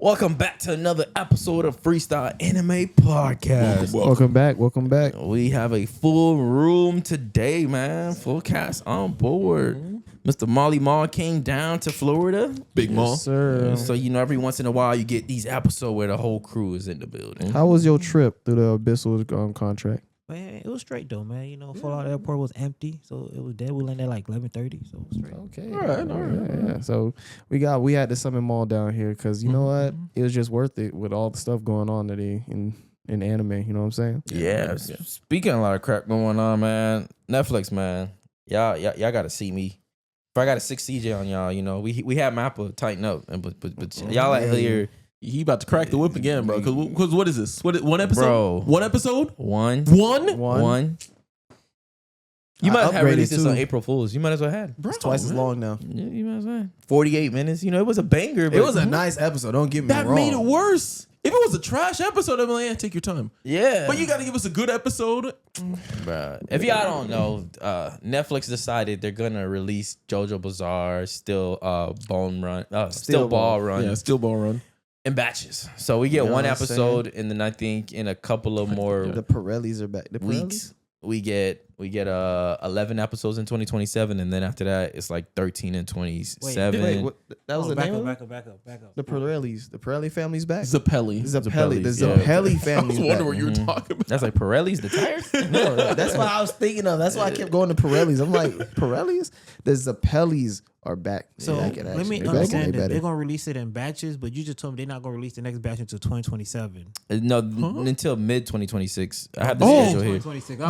Welcome back to another episode of Freestyle Anime Podcast. Welcome back. We have a full room today, man. Full cast on board. Mr. Molly Mall came down to Florida. Big Mall. Sir. So, every once in a while you get these episodes where the whole crew is in the building. How was your trip through the Abyssal contract? Man, it was straight though, man. Fallout Airport was empty, so it was dead. We landed at like 11:30, so it was straight. Okay. All right. Yeah. So we had the Summit Mall down here because you know what? It was just worth it with all the stuff going on today in anime. You know what I'm saying? Yeah. Speaking of a lot of crap going on, man. Netflix, man. Y'all got to see me. If I got a 6 CJ on y'all, we had Mappa tighten up, but y'all out here. He about to crack the whip again, bro. Because what is this? One episode? Bro. One episode? One. You might have released this on April Fool's. You might as well have. Bro, it's twice as long now. Yeah, you might as well. 48 minutes. It was a banger. But It was a nice episode. Don't get me wrong. That made it worse. If it was a trash episode, I'd be like, take your time. Yeah. But you got to give us a good episode. Bruh. If y'all don't know, Netflix decided they're going to release JoJo Bizarre, Still Ball Run. Yeah, Still Ball Run. In batches. So we get one episode, and then I think in a couple of more The Pirellis are back. The weeks, we get 11 episodes in 2027, and then after that, it's like 13 and 27. Wait, what? That was the back name up, of it? back up. The Pirellis. The Pirelli family's back. Zappelli. The yeah. Zappelli I family's was back. wondering what you were talking about. That's like Pirelli's, the tires? No, that's what I was thinking of. That's why I kept going to Pirellis. I'm like, Pirellis? The Zappellis are back. So back in let action. me They're back and understand they that better. they're gonna release it in batches, but you just told me they're not gonna release the next batch until 2027. No, until mid 2026. I have the schedule here. 2026.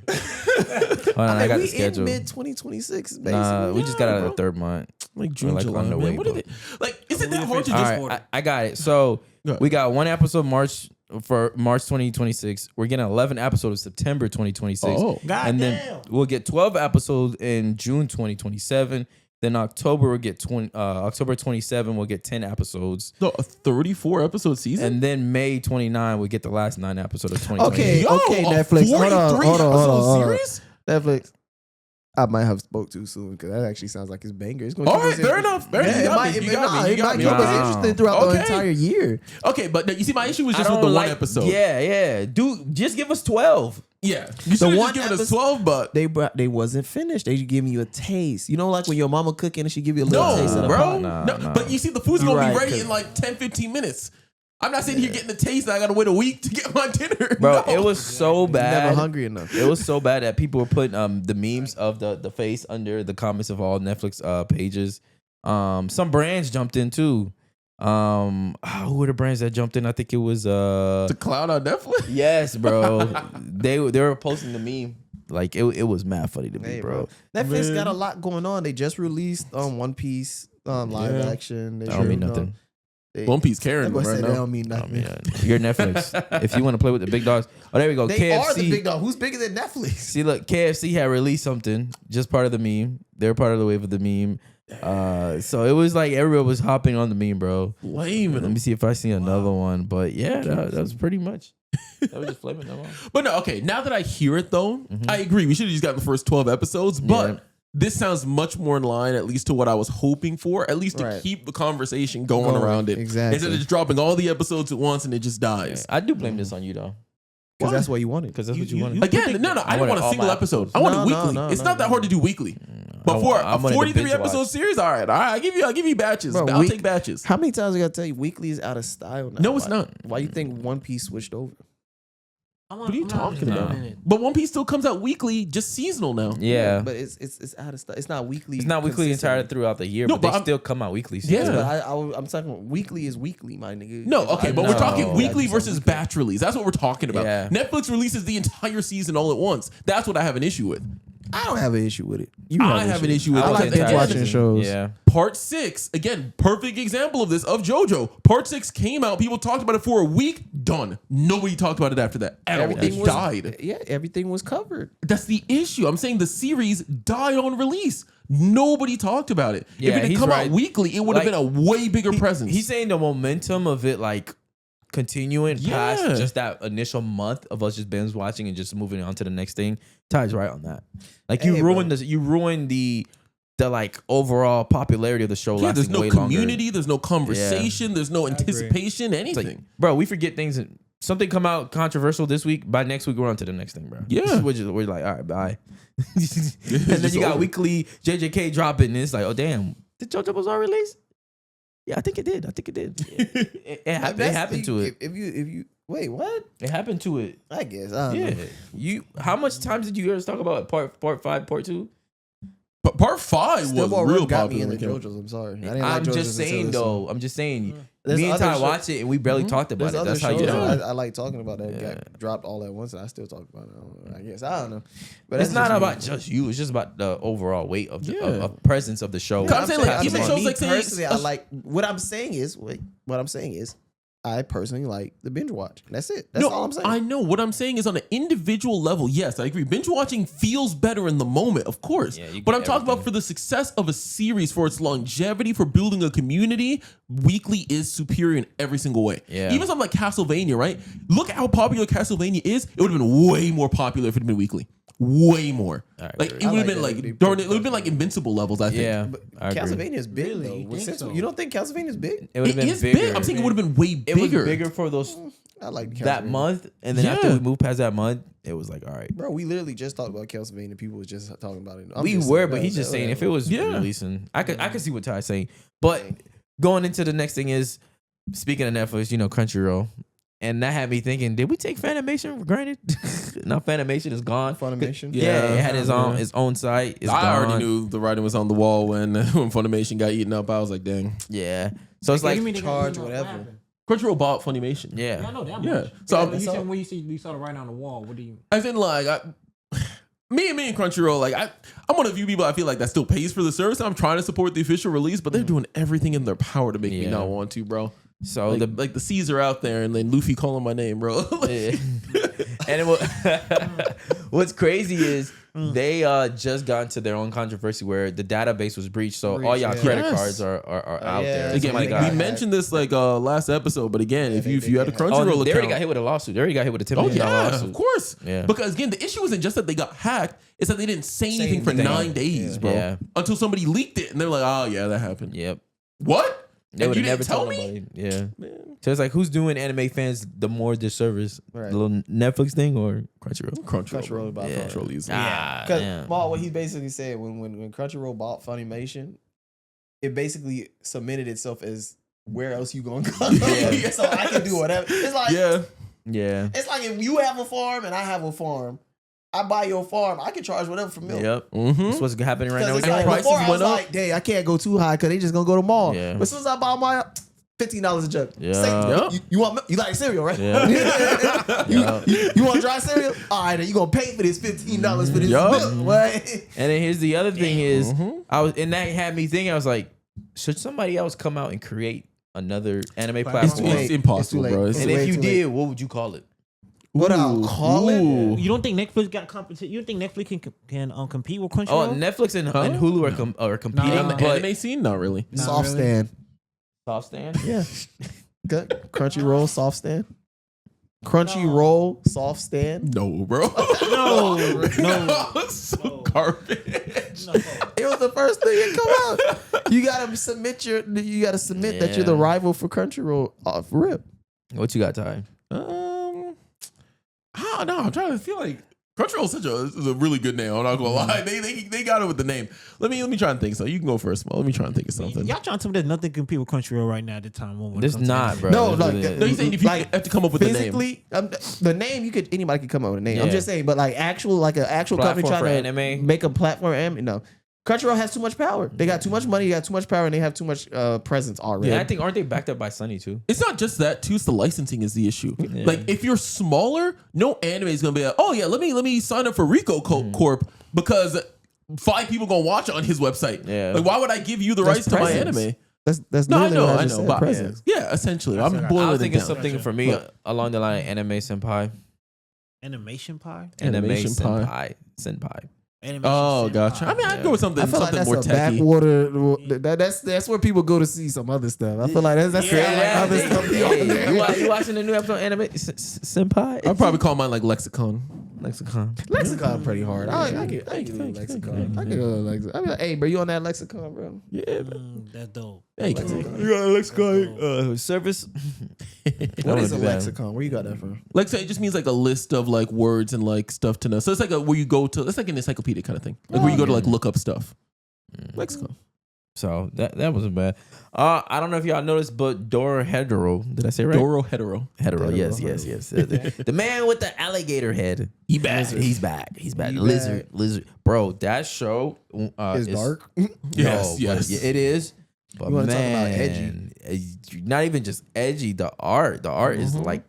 Hold on, I got the we schedule. in mid 2026, basically. Nah, we just got out of the third month. Like June, Like July, on the man. way, What are bro. they? Like, is it that hard to All just... right, I got it. So Go ahead. we got one episode March 2026. We're getting 11 episodes September 2026. Oh. And then we'll get 12 episodes in June 2027. Then October we'll get October 27 we'll get 10 episodes. So a 34 episode season? And then May 29 we'll get the last 9 episodes of 2020. Okay, a Netflix. Hold on. 43 episode series? Netflix. I might have spoke too soon because that actually sounds like it's banger. It's gonna All keep right, us in- fair enough. Fair enough. Yeah, You it got might, me. it You got might, me. it You might got me. keep us Wow. interested throughout the Okay. entire year. Okay, but you see, my issue was just I with the don't one like- episode. Yeah. Dude, just give us 12. Yeah. You should have one just given us episode- 12, but... They wasn't finished. They giving you a taste. You know, like when your mama cooking and she give you a little taste of No, the bro. pot. Nah. But you see, the food's You're going to be right, ready 'cause- in like 10, 15 minutes. I'm not sitting here getting the taste and I got to wait a week to get my dinner. Bro, No. it was so bad. Never hungry enough. It was so bad that people were putting the memes of the face under the comments of all Netflix pages. Some brands jumped in too. Who were the brands that jumped in? I think it was The cloud on Netflix? yes, bro. they were posting the meme. Like it was mad funny to me, Hey, bro. Netflix Man. got a lot going on. They just released One Piece live Yeah. action. They That don't mean showed, nothing. One Piece carrying That them boy right said now. they don't mean I nothing. mean, you're Netflix. If you want to play with the big dogs, oh, there we go. They KFC. are the big dog. Who's bigger than Netflix? See, look, KFC had released something, just part of the meme. They're part of the wave of the meme. So it was like everyone was hopping on the meme, bro. Blaming Let them. me see if I see another one. But yeah, that was pretty much. That was just flaming them off. But no, okay. Now that I hear it, though, I agree. We should have just gotten the first 12 episodes. But Yeah. this sounds much more in line, at least to what I was hoping for, at least to Right. keep the conversation going around it. Exactly. Instead of just dropping all the episodes at once and it just dies. I do blame this on you though, Because that's what you wanted. because that's what you wanted. Again, no, I didn't want a all single my episode. episodes. I want No, it weekly. no, It's no, not that hard to do weekly. But for I a wanted to 43 binge episode watch. series, all right, I'll give you batches. Bro, I'll take batches. How many times I gotta tell you weekly is out of style now? No, it's Why- not. Why you think One Piece switched over? What are you talking about? But One Piece still comes out weekly, just seasonal now. Yeah, But it's out of style. It's not weekly. it's not weekly entirely throughout the year, No, but but they I'm- still come out weekly. Yeah. But I'm talking weekly is weekly, my nigga. No, okay, but we're talking No. weekly Yeah, versus batch release. That's what we're talking about. Yeah. Netflix releases the entire season all at once. That's what I have an issue with. I don't have an issue with it. You I have an issue with I it. like Okay, binge again, watching shows. Yeah, Part 6, again, perfect example of this, of JoJo. Part 6 came out, people talked about it for a week, done. Nobody talked about it after that at all. Everything It was died. Yeah, everything was covered. That's the issue. I'm saying the series died on release. Nobody talked about it. Yeah, if it had he's come right. out weekly, it would have Like, been a way bigger presence. he's saying the momentum of it, like continuing past Yeah. just that initial month of us just binge watching and just moving on to the next thing. Ty's right on that. Like you Hey, ruined this. You ruined the the like overall popularity of the show. Yeah, there's lasting no way community, longer. there's no conversation, there's no anticipation, It's like, anything. bro, we forget things. Something come out controversial this week. By next week, we're on to the next thing, bro. Yeah. we're like, all right, bye. and then just you got over. weekly JJK dropping, and it's like, oh damn, did JoJo was already released? Yeah, I think it did. It happened to it. If you wait, what? It happened to it. I guess. I don't Yeah. know. You. How much times did you guys talk about part 5, part 2? But part 5 Still was more real got me popular. in the JoJo's. I'm sorry. I didn't I'm like JoJo's just saying until though. I'm just saying. There's Me and other Ty shows- watched it and we barely talked about There's it. other That's how shows you know. I like talking about that got dropped all at once, and I still talk about it. I guess I don't know, but It's that's not just me. about just you. It's just about the overall weight of the Yeah. of presence of the show. I'm saying, like, even shows me like saying- personally, I like what I'm saying is I personally like the binge watch. That's it. That's all I'm saying. I know. What I'm saying is on an individual level, yes, I agree. Binge watching feels better in the moment, of course. Yeah, you but get I'm talking about everything. for the success of a series, for its longevity, for building a community, weekly is superior in every single way. Yeah. Even something like Castlevania, right? Look at how popular Castlevania is. It would have been way more popular if it had been weekly. Way more. I Like agree. it would have like been that. like It'd be darn it would pretty have been like Invincible levels, I think. Yeah, But I agree. Castlevania is big Really? though. You With think Sensu- so? You don't think Castlevania is big? It would have It been is bigger. big. I'm saying it would have been way It was bigger. bigger for those I like that Castlevania. month, and then after Yeah. we moved past that month, it was like, all right. Bro, we literally just talked about Castlevania. People was just talking about it. I'm We just were, saying but that- he's just that- saying if it was Yeah. releasing, I could see what Ty's saying. But going into the next thing is, speaking of Netflix, Crunchyroll, and that had me thinking, did we take Funimation for granted? Now Funimation is gone. Funimation? Yeah, Yeah. it had his own site. It's I gone. already knew the writing was on the wall when Funimation got eaten up. I was like, dang. Yeah, so it's like, You mean they got charge eaten up? What whatever. happened? Crunchyroll bought Funimation. yeah, Yeah, I know that Yeah. much. So Yeah, I'm- when you that's said all- when you saw the writing on the wall, what do you? As in, like, me and Crunchyroll, like, I'm one of the few people I feel like that still pays for the service. I'm trying to support the official release, but they're doing everything in their power to make me Yeah. not want to, bro. so Like the C's are out there, and then Luffy calling my name, bro. Yeah. And what's crazy is they just got into their own controversy where the database was breached. So all y'all yeah. credit Yes. cards are out yeah. there. Again, Somebody we got- mentioned this like last episode, but again, if they you had a did have- Crunchyroll they already account, got hit with a lawsuit. They already got hit with a $10 oh million yeah, lawsuit. of course, Yeah. Because again, the issue isn't just that they got hacked; it's that they didn't say anything for anything. 9 days, bro. Yeah. Until somebody leaked it, and they're like, "Oh yeah, that happened." Yep. What? They And would you have never didn't tell told me? nobody. Yeah. Man. So it's like, who's doing anime fans the more disservice? Right. The little Netflix thing or Crunchyroll? Crunchyroll about Yeah. Crunchyroll easily. Ah, Because damn. what he basically said when Crunchyroll bought Funimation, it basically cemented itself as where else you gonna go? Yeah. So I can do whatever. It's like Yeah, Yeah. it's like if you have a farm and I have a farm, I buy your farm, I can charge whatever for milk. Yep. mm-hmm. That's what's happening right now. Because with it's like prices before I was went up. like, dang, I can't go too high because they just gonna go to the mall. Yeah. But as soon as I buy my $15 a jug. Yeah. Yep. You want milk? You like cereal, right? Yeah. you want dry cereal? All right, then you gonna pay for this $15 for this Yup. milk. What? And then here's the other thing is, Mhm. and that had me thinking, I was like, should somebody else come out and create another anime It's too platform? late. It's impossible, It's too bro. late. It's And way if you too did, what would you call it? What I'll call it? Ooh. You don't think Netflix got competition? You don't think Netflix can compete with Oh, Crunchyroll? Netflix and Hulu are competing, Nah. On the but anime scene, not really. Not Soft really. stand. soft stand. Yeah. Good. Crunchyroll soft stand. Crunchyroll soft stand. No, bro. No, It's so garbage. It was the first thing that come out. You gotta submit that you're the Yeah. rival for Crunchyroll off rip. What you got, Ty? I don't know. I'm trying to feel like Crunchyroll is a really good name. I'm not gonna lie. They got it with the name. Let me try and think. So you can go first, Mo. Let me try and think of something. Y'all trying to tell me there's nothing compete with Crunchyroll right now at the time. when it There's comes to not, anime? bro. No, There's like, really- No, you saying if you Like, have to come up with the name. Physically, the name anybody could come up with a name. I'm Yeah. just saying, but like an actual company Platform trying for to anime? make a platform anime. No, Crunchyroll has too much power. They got too much money. They got too much power, and they have too much presence already. Yeah, I think aren't they backed up by Sunny too? It's not just that too. It's the licensing is the issue. Yeah. Like if you're smaller, no anime is gonna be like, oh yeah, let me sign up for Rico Corp because 5 people gonna watch it on his website. Yeah. Like why would I give you the That's rights to my presence. anime? That's No, I literally know, what I just know. said, But presence. yeah, essentially, I'm I boiling I it was thinking down. something for me along the line anime senpai. Animation Pie. Animation pie. Senpai. Animation Oh, Senpai. gotcha. I mean, I'd go with something I feel like something that's more a techy. backwater. That's where people go to see some other stuff. I feel like that's Yeah, other stuff. be on there. You watching the new episode of anime senpai? I'd probably call mine like Lexicon. Lexicon pretty hard. I get lexicon. I can go to lexicon. I be like, hey, bro, you on that lexicon, bro? Yeah. That's dope. Hey, You got a lexicon service? What is a lexicon? Where you got that from? Lexicon, it just means like a list of like words and like stuff to know. So it's like where you go to, it's like an encyclopedia kind of thing. Like where you go to like look up stuff. Lexicon. So that wasn't bad. I don't know if y'all noticed, but Dorohedoro, did I say it right? Dorohedoro. Hetero, yes. The man with the alligator head. He's back. Lizard. Bro, that show Is dark. Yes. It is. But You wanna talk about edgy? Not even just edgy. The art is like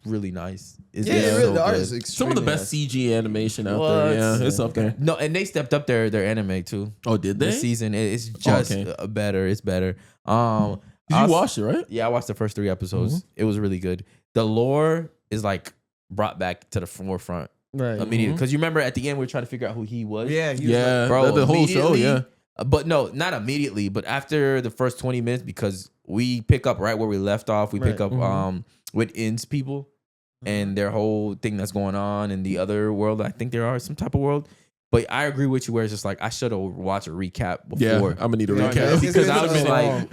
really nice. It's Yeah, so really, the art good. is Some extremely of the best CG animation out What? there. Yeah, it's up there. No, and they stepped up their anime too. Oh, did they? This season it's just better. It's better. You watched it, right? Yeah, I watched the first 3 episodes. It was really good. The lore is like brought back to the forefront Right. immediately because you remember at the end we were trying to figure out who he was. Yeah. He was Yeah, bro, the whole show. immediately- Yeah. But no, not immediately. But after the first 20 minutes, because we pick up right where we left off. We pick Right. up with In's people and their whole thing that's going on in the other world. I think there are some type of world. But I agree with you where it's just like I should have watched a recap before. Yeah, I'm gonna need a like, recap. because I was just like,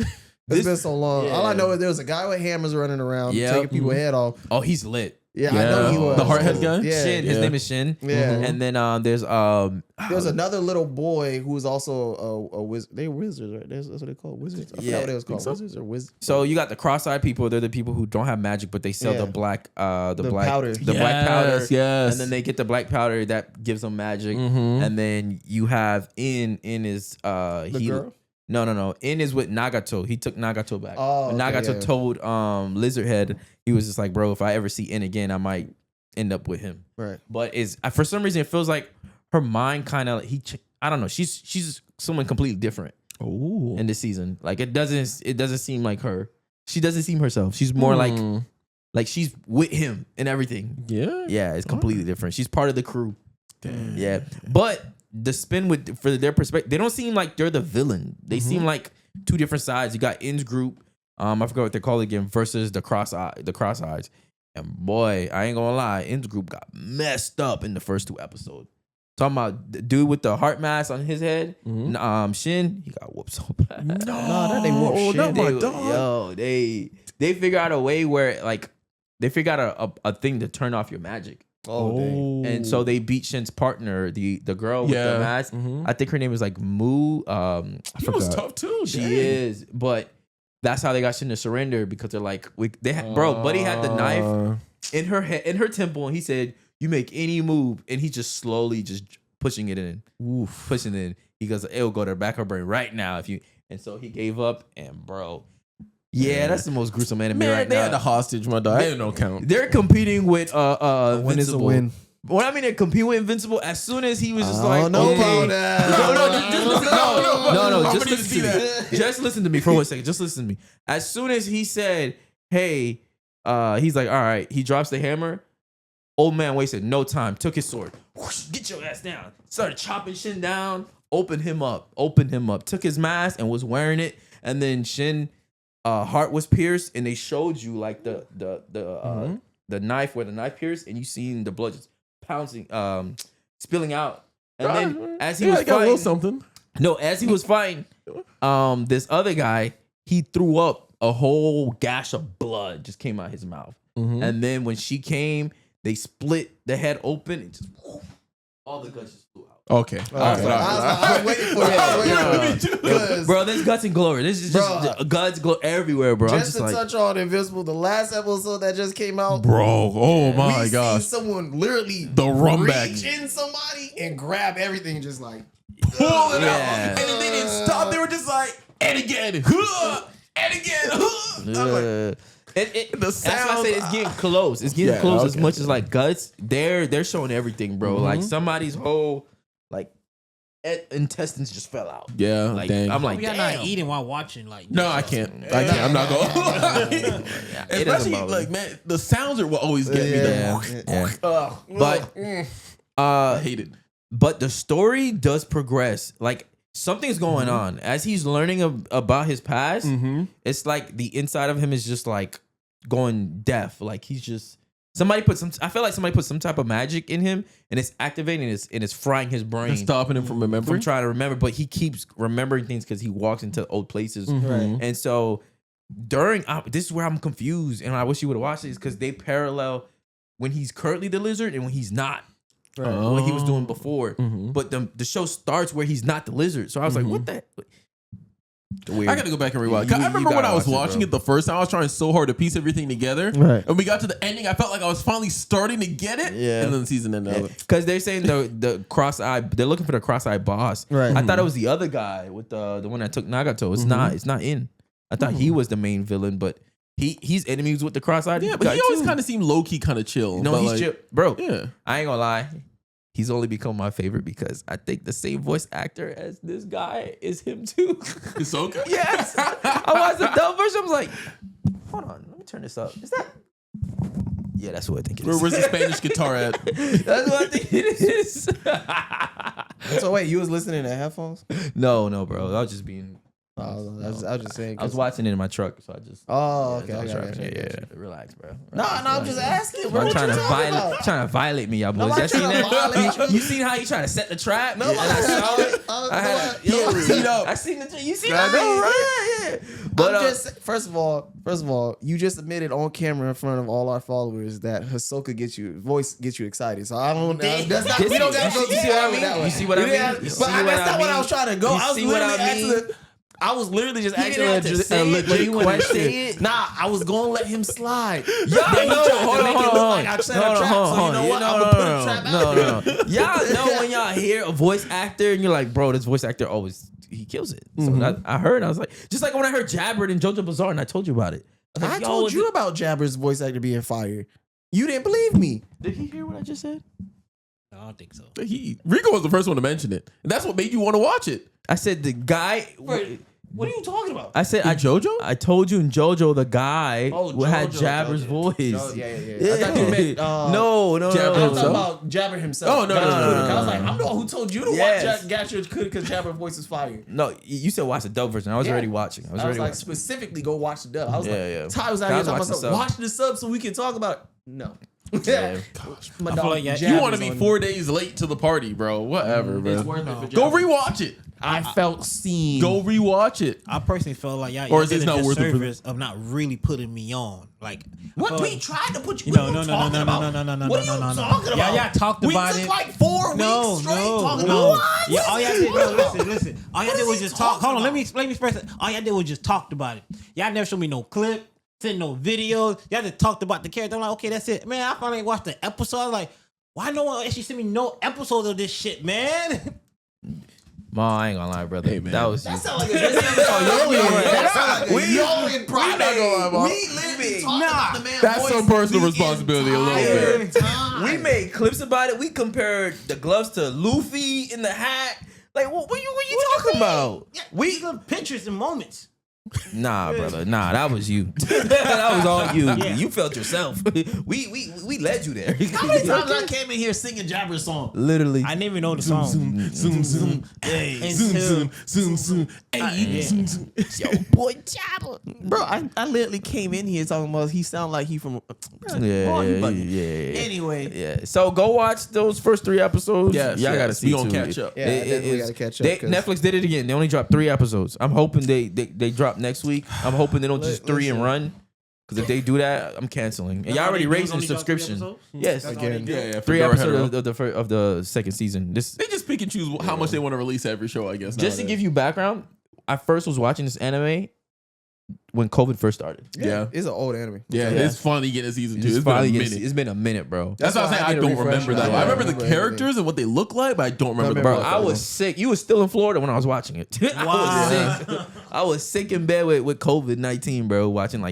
it's been so long. Yeah. All I know is there was a guy with hammers running around Yep. taking people's head off. oh, he's lit. Yeah, I know he was. The hard head guy? Yeah. Shin. His Yeah. name is Shin. Yeah. And then there's There was another little boy who was also a wizard. They were wizards, right? That's what they call wizards. I forgot what they was called. so? Wizards or wizards. So you got the cross-eyed people. They're the people who don't have magic, but they sell Yeah. the black, the The black powder. the black powder. Yes. And then they get the black powder that gives them magic. And then you have In is The girl? No. In is with Nagato. He took Nagato back. Oh, When okay, Nagato yeah. told Lizardhead, he was just like, bro, if I ever see In again, I might end up with him. Right. But is for some reason it feels like her mind kind of I don't know. She's someone completely different Oh. in this season. Like it doesn't seem like her. She doesn't seem herself. She's more like she's with him and everything. Yeah. Yeah, it's completely different. She's part of the crew. Damn. Yeah, but the spin for their perspective, they don't seem like they're the villain. They seem like 2 different sides. You got In's group. I forgot what they're called again. Versus the cross eyes. And boy, I ain't gonna lie, In's group got messed up in the first 2 episodes. Talking about the dude with the heart mask on his head, Shin, he got whooped so bad. No, that they whooped Shin. not my dog. Yo, they figure out a way where like they figure out a thing to turn off your magic. Oh, dang. And so they beat Shin's partner, the girl with the mask. I think her name is like Moo. I She was forgot. tough too. She dang. is, but that's how they got Shin to surrender because they're like, Buddy had the knife in her head, in her temple, and he said, "You make any move," and he just slowly just pushing it in, pushing it in. He goes, "It'll go to the back of her brain right now if you." And so he gave up, and bro, yeah, that's the most gruesome anime Man, right they now. had the hostage, my dog. I didn't know count. They're competing with Win is a Invincible. win. When I mean they're competing with Invincible, as soon as he was just I like, don't know okay. about that. No, I'm just gonna listen see to me. that. Just listen to me for 1 second. Just listen to me. As soon as he said, "Hey," he's like, "All right." He drops the hammer. Old man wasted no time. Took his sword. Whoosh, get your ass down. Started chopping Shin down. Opened him up. Took his mask and was wearing it. And then Shin heart was pierced, and they showed you like the knife where the knife pierced, and you seen the blood just pouncing, spilling out. And then as he was got a little fighting, something. as he was fighting, this other guy, he threw up a whole gash of blood just came out his mouth. And then when she came, they split the head open and just all the guts just flew out. Okay. I was waiting for it. Bro, there's guts and glory. This is just Bro. guts glow everywhere, bro. I'm Just just to like, touch on Invincible, the last episode that just came out, Bro, oh my we gosh. seen someone literally The run back. reach in somebody and grab everything, just like Pull it Yeah. out. And then they didn't stop. They were just like, and again. And again. I'm like, that's why I say it's getting close. It's getting close as much as like guts. They're showing everything, bro. Like somebody's whole like intestines just fell out. yeah, Like dang. I'm like, We got damn. not eating while watching. Like No, I can't. I'm not going. It doesn't Especially bother me. like, man, the sounds are what always get me. Yeah. Ugh. But I hate it. but the story does progress. Like something's going on as he's learning about his past. It's like the inside of him is just like going deaf. Like he's just I feel like somebody put some type of magic in him, and it's activating and it's frying his brain. And stopping him from remembering. From trying to remember, but he keeps remembering things because he walks into old places. Right. And so this is where I'm confused, and I wish you would have watched this because they parallel when he's currently the lizard and when he's not. Right. What he was doing before. Mhm. But the show starts where he's not the lizard. So I was like, what the? Weird. I gotta go back and rewatch. You I remember when gotta I was watch it, watching bro. it the first time. I was trying so hard to piece everything together. Right. And we got to the ending. I felt like I was finally starting to get it. Yeah. And then the season ended. Because they're saying the cross-eye, they're looking for the cross-eye boss. Right. I thought it was the other guy with the one that took Nagato. It's not. It's not in. I thought he was the main villain, but he's enemies with the cross-eyed Yeah, but guy he always too. kind of seemed low-key kind of chill. No, but he's like, chill. Bro, Yeah. I ain't gonna lie. He's only become my favorite because I think the same voice actor as this guy is him too. Hisoka? Yes. I watched the dub version. I was like, hold on, let me turn this up. Is that? Yeah, that's what I think it is. Where's the Spanish guitar at? That's what I think it is. So wait, you was listening to headphones? No, bro. I was just being. I was just saying. I was watching it in my truck, so I just. Oh, okay. I I was got trying- you. yeah. Relax, bro. No, I'm just asking. Bro, I'm what trying you to talking violate, about? trying to violate me, y'all boys. Nobody Y'all seen trying to that? violate You seen how he trying to set the trap? No, And I saw it. I had I seen the. You seen I that? know, right? Yeah. But I'm just first of all, you just admitted on camera in front of all our followers that Hisoka gets you excited. So I don't. That's not, we don't got to go. You see what I mean? You see what I mean? You see But what that's I not what I mean? was trying to go. You I was see what literally I asking. mean? I was literally just He asking didn't have to say it, but he legit wanted to say question. it. Nah, I was gonna let him slide. Y'all Then he know. tried to Hold on, make it hold look on. like I set a trap. So you know what? I'm gonna put a trap out there. Y'all know when y'all hear a voice actor and you're like, bro, this voice actor always he kills it. So I heard. I was like, just like when I heard Jabber in JoJo Bizarre, and I told you about it. was like, I yo, told you about Jabber's voice actor being fired. You didn't believe me. Did he hear what I just said? I don't think so. Rico was the first one to mention it. And that's what made you want to watch it. I said the guy. What are you talking about? I said In JoJo? I told you in JoJo the guy who had JoJo, Jabber's JoJo. voice. Yeah. I thought you meant no. Jabber I was himself? talking about Jabber himself. Oh, no. I was like, I'm the one who told you to Yes. watch Gatcher because Jabber's voice is fired. No, you said watch the dub version. I was already watching. I was already like, watching. specifically go watch the dub. I was Yeah. like, Ty was out I here was talking watching about the sub. watch the sub so we can talk about it. No. Yeah. My I feel dog like Jabber's You want to be on- 4 days late to the party, bro. Whatever, bro. It's worth it for Go Jabber. rewatch it. I felt seen. Go rewatch it. I personally felt like y'all, Or y'all is this did a not worth it for- disservice of not really putting me on. Like I What felt we like- tried to put you? No, What no, you no, talking no, no, about? no, no, no, no, What are no, you no, no. talking about? Y'all talked about we it. took like 4 weeks straight talking no. about what? Yeah, all y'all did. No, listen. All y'all What did is was he just talk. talking Hold on, let about? me express it. All y'all did was just talked about it. Y'all never showed me no clip, sent no videos. Y'all just talked about the character. I'm like, okay, that's it, man. I finally watched the episode. I was like, why no one actually sent me no episodes of this shit, man? Ma, I ain't gonna lie, brother. Hey, man. That was you. That sound like a good That sound like a Yolan Pride. not gonna lie, Bob. We literally talked about the man. That's some personal responsibility a little bit. We made clips about it. We compared the gloves to Luffy in the hat. Like, what you talking about? We got pictures and moments. Nah, brother. Nah, that was you. That was all you. Yeah. You felt yourself. We led you there. How many times I came in here singing Jabber's song? Literally. I didn't even know the song. Zoom, zoom. Hey, zoom, zoom. Hey, zoom, zoom. Yo, boy, Jabber. Bro, I literally came in here talking about he sound like he from. Yeah. Anyway, Yeah. So go watch those first 3 episodes. Yes, y'all yes. gotta see. We gonna too. catch up. Yeah, definitely gotta catch up, 'cause- Netflix did it again. They only dropped 3 episodes. I'm hoping they drop next week. I'm hoping they don't just 3 and run. Because if they do that, I'm canceling. And y'all already raising the subscription. Yes, Again. Yeah. 3 Dorohedoro. episodes of the second season. This They just pick and choose how much they want to release every show, I guess. just to nowadays. give you background. I first was watching this anime when COVID first started. Yeah. It's an old anime. Yeah, Yeah. it's finally getting a season 2. It's It's been a finally minute. it's been a minute, bro. That's what I'm saying. I need a don't refresher. remember that. Yeah, I remember I the remember characters and what they look like, but I don't remember the Bro, remember I was sick. You was still in Florida when I was watching it. I was sick. I was sick in bed with COVID-19, bro. Watching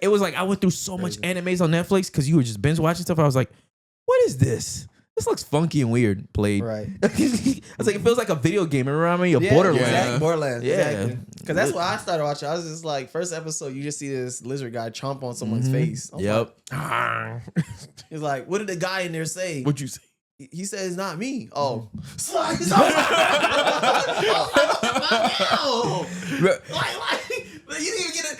it was like I went through so much animes on Netflix because you were just binge watching stuff. I was like, what is this? This looks funky and weird. Played. Right. I was like, it feels like a video game. It reminded me of Borderlands. Exactly. Borderlands. Yeah. Exactly. Because that's what I started watching. I was just like, first episode, you just see this lizard guy chomp on someone's face. I'm Yep. like, he's like, what did the guy in there say? What'd you say? He said it's not me. Oh. Bro,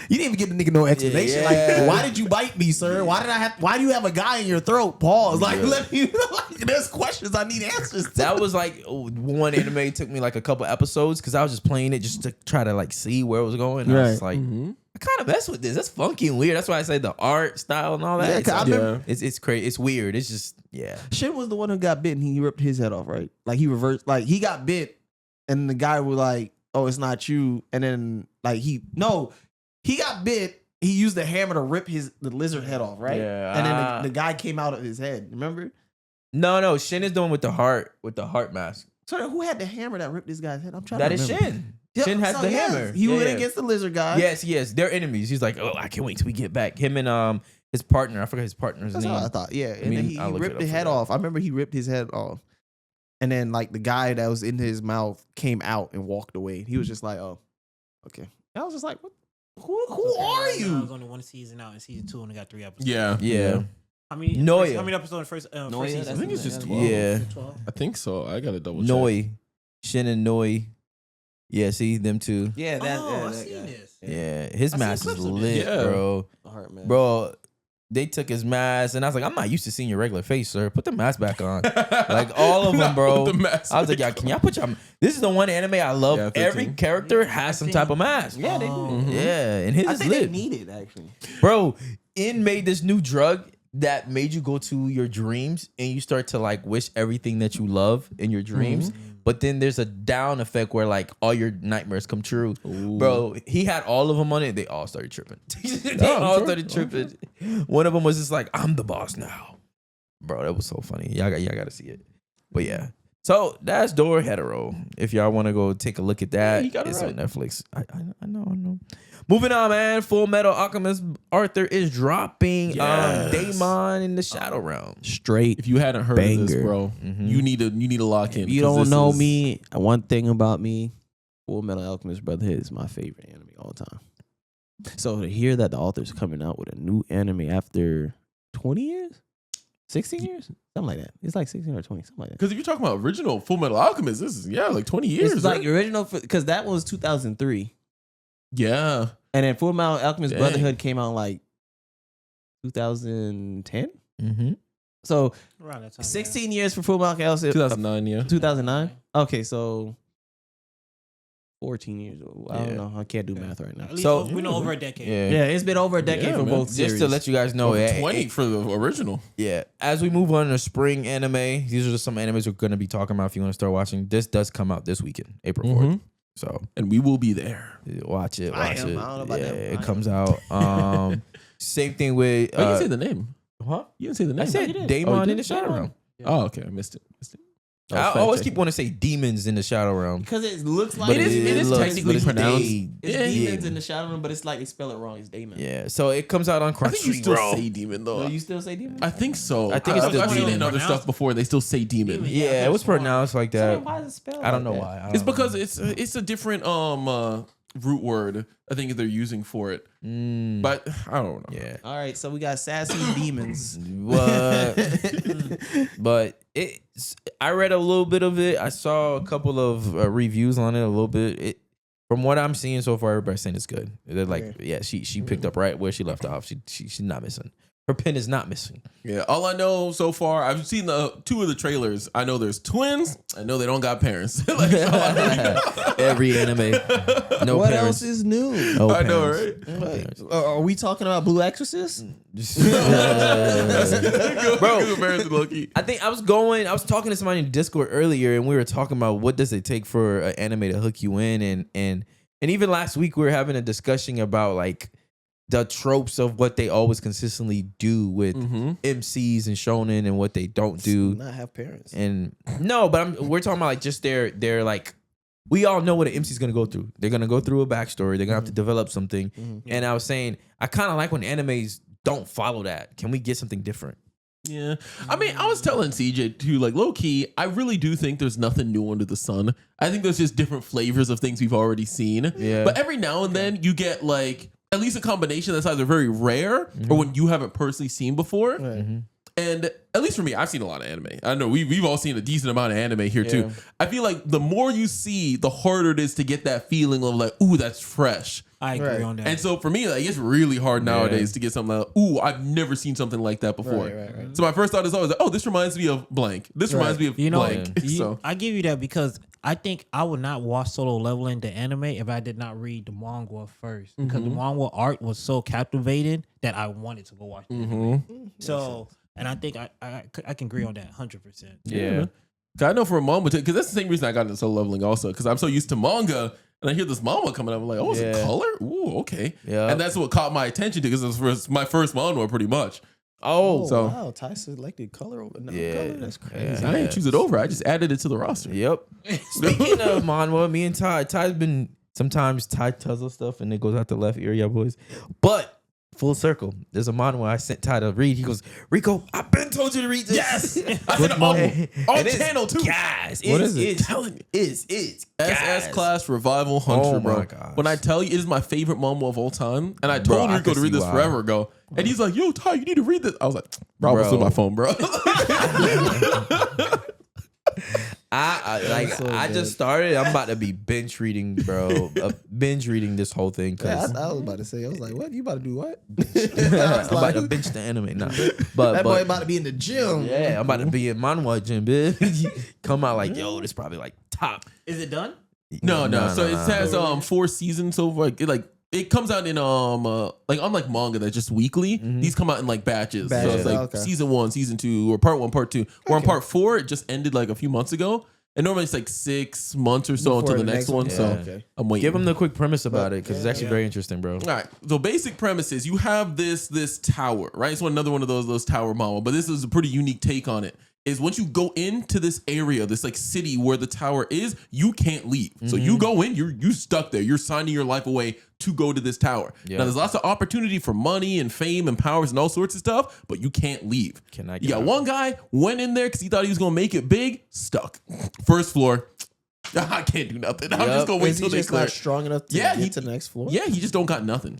You You didn't even give the nigga no explanation. Yeah. Like, why did you bite me, sir? Why do you have a guy in your throat? Pause. Like, let me. Like, there's questions I need answers to. That was like one anime took me like a couple episodes because I was just playing it just to try to like see where it was going. And I was like, I kind of mess with this. That's funky and weird. That's why I say the art style and all that. Yeah, 'cause I remember- It's crazy. It's weird. It's just Shin was the one who got bit and he ripped his head off, right? Like he reversed. Like he got bit, and the guy was like, "Oh, it's not you." And then like he got bit. He used the hammer to rip the lizard head off, right? Yeah. And then the guy came out of his head. Remember? No. Shin is the one with the heart mask. So then who had the hammer that ripped this guy's head? I'm trying That to is remember. Shin. Shin has the hammer. He went against the lizard guy. Yes. They're enemies. He's like, oh, I can't wait till we get back. Him and his partner. I forgot his partner's That's name. what I thought. Yeah. And mean, then he I'll look it ripped up the for head that. off. I remember he ripped his head off. And then like the guy that was in his mouth came out and walked away. He was just like, oh, okay. I was just like, what? Who are There's you? only one season out, and season 2 only got 3 episodes. Yeah. How many? Noya. How many episodes in the first season? I think it's just 12. Yeah. 12. I think so. I gotta double check. Noi. Shin and Noi. Yeah, see them two. Yeah, I seen this. Yeah. His I seen mask is clips of it. lit, Yeah. bro. Heart, man. Bro, they took his mask, and I was like, I'm not used to seeing your regular face, sir. Put the mask back on. Like all of them, bro. Put the mask I was like, back can y'all put your? This is the one anime I love. Yeah, 13. Every character has some type of mask. Yeah, they do. Yeah, and his I is think they lit. need it actually. Bro, In made this new drug that made you go to your dreams and you start to like wish everything that you love in your dreams. But then there's a down effect where like all your nightmares come true. Bro, he had all of them on it. They all started tripping. Started tripping. One of them was just like, I'm the boss now. Bro, that was so funny. Y'all got to see it. But yeah. So that's Dorohedoro. If y'all want to go take a look at that, it's on Netflix. I know. Moving on, man. Full Metal Alchemist Arthur is dropping Daemon in the Shadow Realm. Straight. If you hadn't heard of this, Banger. bro, you need to lock in. If you 'cause don't this know is- me, one thing about me, Full Metal Alchemist Brotherhood is my favorite anime all the time. So to hear that the author's coming out with a new anime after 20 years? 16 years? Something like that. It's like 16 or 20, something like that. Because if you're talking about original Full Metal Alchemist, this is like 20 years. It's like right? original, because that was 2003. Yeah. And then Full Metal Alchemist Dang. Brotherhood came out like 2010. Mm-hmm. So Around that time. 16 years for Full Metal Alchemist. 2009, yeah. 2009? Okay, so 14 years old. I don't Yeah. know. I can't do math right now. At least So- we know over a decade. Yeah, it's been over a decade Yeah, for man. both series. Just to let you guys know, Over 20 for the original. yeah. As we move on to spring anime, these are just some animes we're going to be talking about if you want to start watching. This does come out this weekend, April 4th. So And we will be there. watch it. I Watch am. it. I don't know about yeah, that. it I comes out. Same thing with. Oh, you didn't say the name. Huh? You didn't say the name. I said Oh, you Daemon did? in the Shadow Realm. Oh, okay. I missed it. I always keep wanting to say demons in the Shadow Realm. Because it looks like But it is looks- technically but it's pronounced. it's Yeah, demons yeah. in the shadow room, but it's like they spell it wrong. It's demon. Yeah, so it comes out on I think you still Crunchyroll. say demon though. No, you still say demon? I think so. I think it's still I've seen it demon. in other stuff before. They still say demon. Yeah, it was pronounced like So then that. why is it spelled I don't know like that? why. I It's don't because it's a different root word. I think they're using for it. know. But I don't know. Yeah. All right, so we got sassy demons. But I read a little bit of it. I saw a couple of reviews on it a little bit. From what I'm seeing so far, everybody's saying it's good. They're like, yeah, she picked up right where she left off. She's not missing. Her pen is not missing. Yeah, all I know so far, I've seen two of the trailers. I know there's twins. I know they don't got parents. Like, all I know. Every anime, no what parents. else is new? No I know, parents. right? No parents. Are we talking about Blue Exorcist? Bro, Good comparison, Loki. I think I was talking to somebody in Discord earlier, and we were talking about what does it take for an anime to hook you in, and even last week we were having a discussion about like the tropes of what they always consistently do with MCs and shonen and what they don't do. Not have parents. And no, but we're talking about like just they're like, we all know what an MC's gonna go through. They're gonna go through a backstory. They're gonna have to develop something. And I was saying, I kind of like when animes don't follow that. Can we get something different? Yeah. I mean, I was telling CJ too, like low key, I really do think there's nothing new under the sun. I think there's just different flavors of things we've already seen. Yeah. But every now and then you get like at least a combination that's either very rare or when you haven't personally seen before. And at least for me, I've seen a lot of anime. I know we've all seen a decent amount of anime here too. I feel like the more you see, the harder it is to get that feeling of like, ooh, that's fresh. I agree on that. And so for me, like it's really hard nowadays to get something like, ooh, I've never seen something like that before. Right. So my first thought is always like, oh, this reminds me of blank. This reminds me of blank. So I give you that because I think I would not watch Solo Leveling the anime if I did not read the manga first. Because the manga art was so captivating that I wanted to go watch the anime. So, and I think I can agree on that 100%. Yeah. I know for a moment, because that's the same reason I got into Solo Leveling also, because I'm so used to manga. And I hear this manga coming up, I'm like, oh, it's a color? Ooh, okay. Yeah. And that's what caught my attention to, because it was my first manga pretty much. Oh, so wow. Ty selected color over color. That's crazy. Yeah. I didn't choose it over. I just added it to the roster. Yep. Speaking of manhwa, me and Ty's been sometimes Ty tells us stuff and it goes out the left ear, y'all boys. But full circle, there's a manhwa I sent Ty to read. He goes, Rico, I've been told you to read this. Yes. I said on channel too. Guys, What is it? It's telling you. It's SS Class Revival Hunter, Oh bro. my gosh. When I tell you it is my favorite manga of all time, and I Bro, told I Rico can to read see this why. forever ago, and he's like, yo, Ty, you need to read this. I was like, bro, I'm still on my phone, bro. I just started. I'm about to be binge reading, bro. Binge reading this whole thing Yeah, because I was about to say. I was like, "What? You about to do what?" I'm about to binge the anime now. But That boy about to be in the gym. yeah, I'm about to be in manhwa gym, bitch. Come out like, yo, this probably like top. Is it done? No. So it has 4 seasons. So it comes out in like unlike manga that's just weekly. These come out in like batches. So Batches, it's like okay. season 1, season 2, or part 1, part 2. We're on part 4. It just ended like a few months ago. And normally it's like 6 months or so Before until the next one. one. So Yeah. Okay. I'm waiting. Give them the quick premise about it because it's actually yeah. very interesting, bro. All right. So basic premise is you have this tower, right? It's another one of those tower manga, but this is a pretty unique take on it. Is once you go into this area, this like city where the tower is, you can't leave. So you go in, you stuck there. You're signing your life away to go to this tower. Yeah. Now there's lots of opportunity for money and fame and powers and all sorts of stuff, but you can't leave. Cannot You get got out. one guy went in there because he thought he was gonna make it big, stuck. First floor. I can't do nothing. I'm just gonna wait Is he till they just clear. not strong enough to Yeah, get to the next floor? Yeah, he just don't got nothing.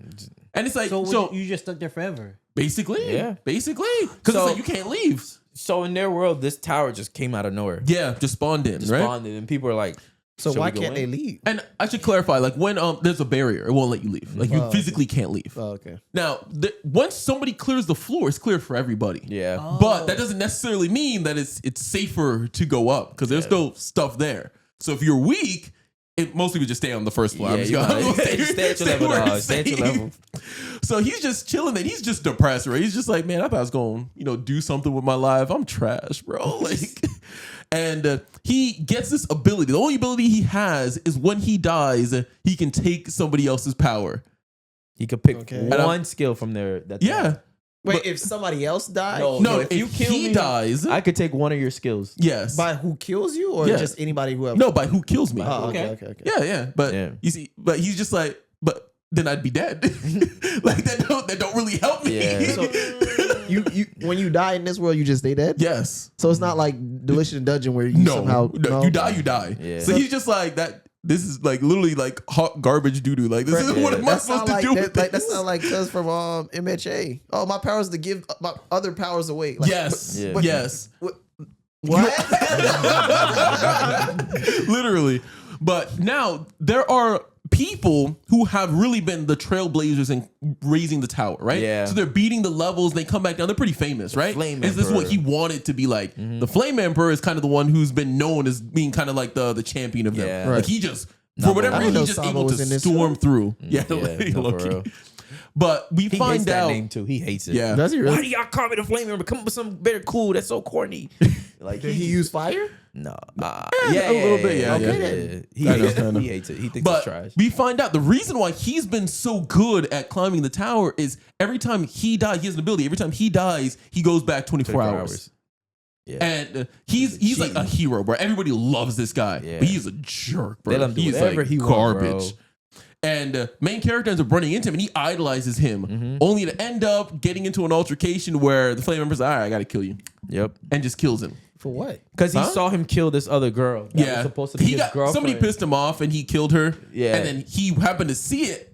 And it's like So, you just stuck there forever. basically, Yeah. basically, because So- it's like you can't leave. So in their world, this tower just came out of nowhere. Yeah, just spawned in, Just right? spawned it, and people are like, So should why we go can't in? they leave? And I should clarify, like when there's a barrier, it won't let you leave. Like you Oh, physically can't leave. Oh, okay. Now, once somebody clears the floor, it's clear for everybody. Yeah. But that doesn't necessarily mean that it's safer to go up because there's still stuff there. So if you're weak, most people just stay on the first floor. Yeah, I'm just you gonna- gotta- I'm gonna stay at your level, where dog. it's Stay at your safe. level. So he's just chilling there. He's just depressed, right? He's just like, man, I thought I was going, do something with my life. I'm trash, bro. Like, and he gets this ability. The only ability he has is when he dies, he can take somebody else's power. He could pick Okay. one skill from there. That's Yeah. Wait, But- if somebody else died, No, if if you kill he me, dies, I could take one of your skills. yes. by who kills you, or Yeah. just anybody who ever? No, by who kills me. Oh, Okay. okay. Yeah. But Yeah. you see, but he's just like, but then I'd be dead. Like that don't really help me. Yeah. So you when you die in this world, you just stay dead. Yes. So it's not like Delicious Dungeon where you No, somehow you die. Yeah. So he's just like that. This is like literally like hot garbage doo doo. Like this is what am I That supposed sound to like do? that, with like, that this? sound like cuz from MHA. Oh, my power is to give my other powers away. Like, Yes. Yeah. but- Yes. What? Literally. But now there are people who have really been the trailblazers in raising the tower, right? Yeah. So they're beating the levels. They come back down. They're pretty famous, right? Flame Is this what Emperor. he wanted to be like? The Flame Emperor is kind of the one who's been known as being kind of like the champion of them. Yeah. Like Right. he just, for Number whatever one. reason, I he's didn't just know able Sabo to was in this storm film. through. Yeah, Yeah, like, no, for low-key. real. But we He hates find that out. name too. He hates it. Yeah. Does he really? Why do y'all call me the flame member? Come up with something better cool. That's so corny. Like Did he use fire? No. a little bit, yeah, Okay, yeah. then. He I know, hates I know. it. He hates it. He thinks it's But trash. we find out the reason why he's been so good at climbing the tower is every time he dies, he has an ability. Every time he dies, he goes back 24 hours. Yeah. And he's like a hero, bro. Everybody loves this guy, Yeah. but he's a jerk, bro. They let him do He's whatever like he want, garbage. bro. And main character ends up running into him, and he idolizes him, only to end up getting into an altercation where the Flame Emperor's like, all right, I gotta kill you, Yep. and just kills him. For what? Because he Huh? saw him kill this other girl. That was supposed to be his girlfriend. somebody pissed him off, and he killed her. Yeah. And then he happened to see it,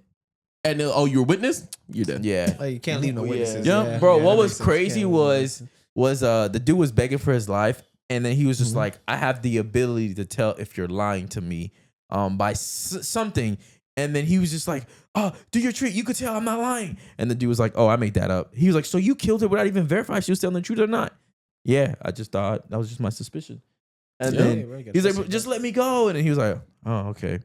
and then, oh, you're a witness? You're dead. Yeah. Like you can't leave no witnesses. Yeah. Bro, Yeah, what that was makes sense. crazy Can't leave no was witnesses. was the dude was begging for his life, and then he was just like, I have the ability to tell if you're lying to me by something. And then he was just like, oh, do your trick. You could tell I'm not lying. And the dude was like, oh, I made that up. He was like, so you killed her without even verifying if she was telling the truth or not? Yeah, I just thought that was just my suspicion. And then he's like, just let me go. And then he was like, oh, okay.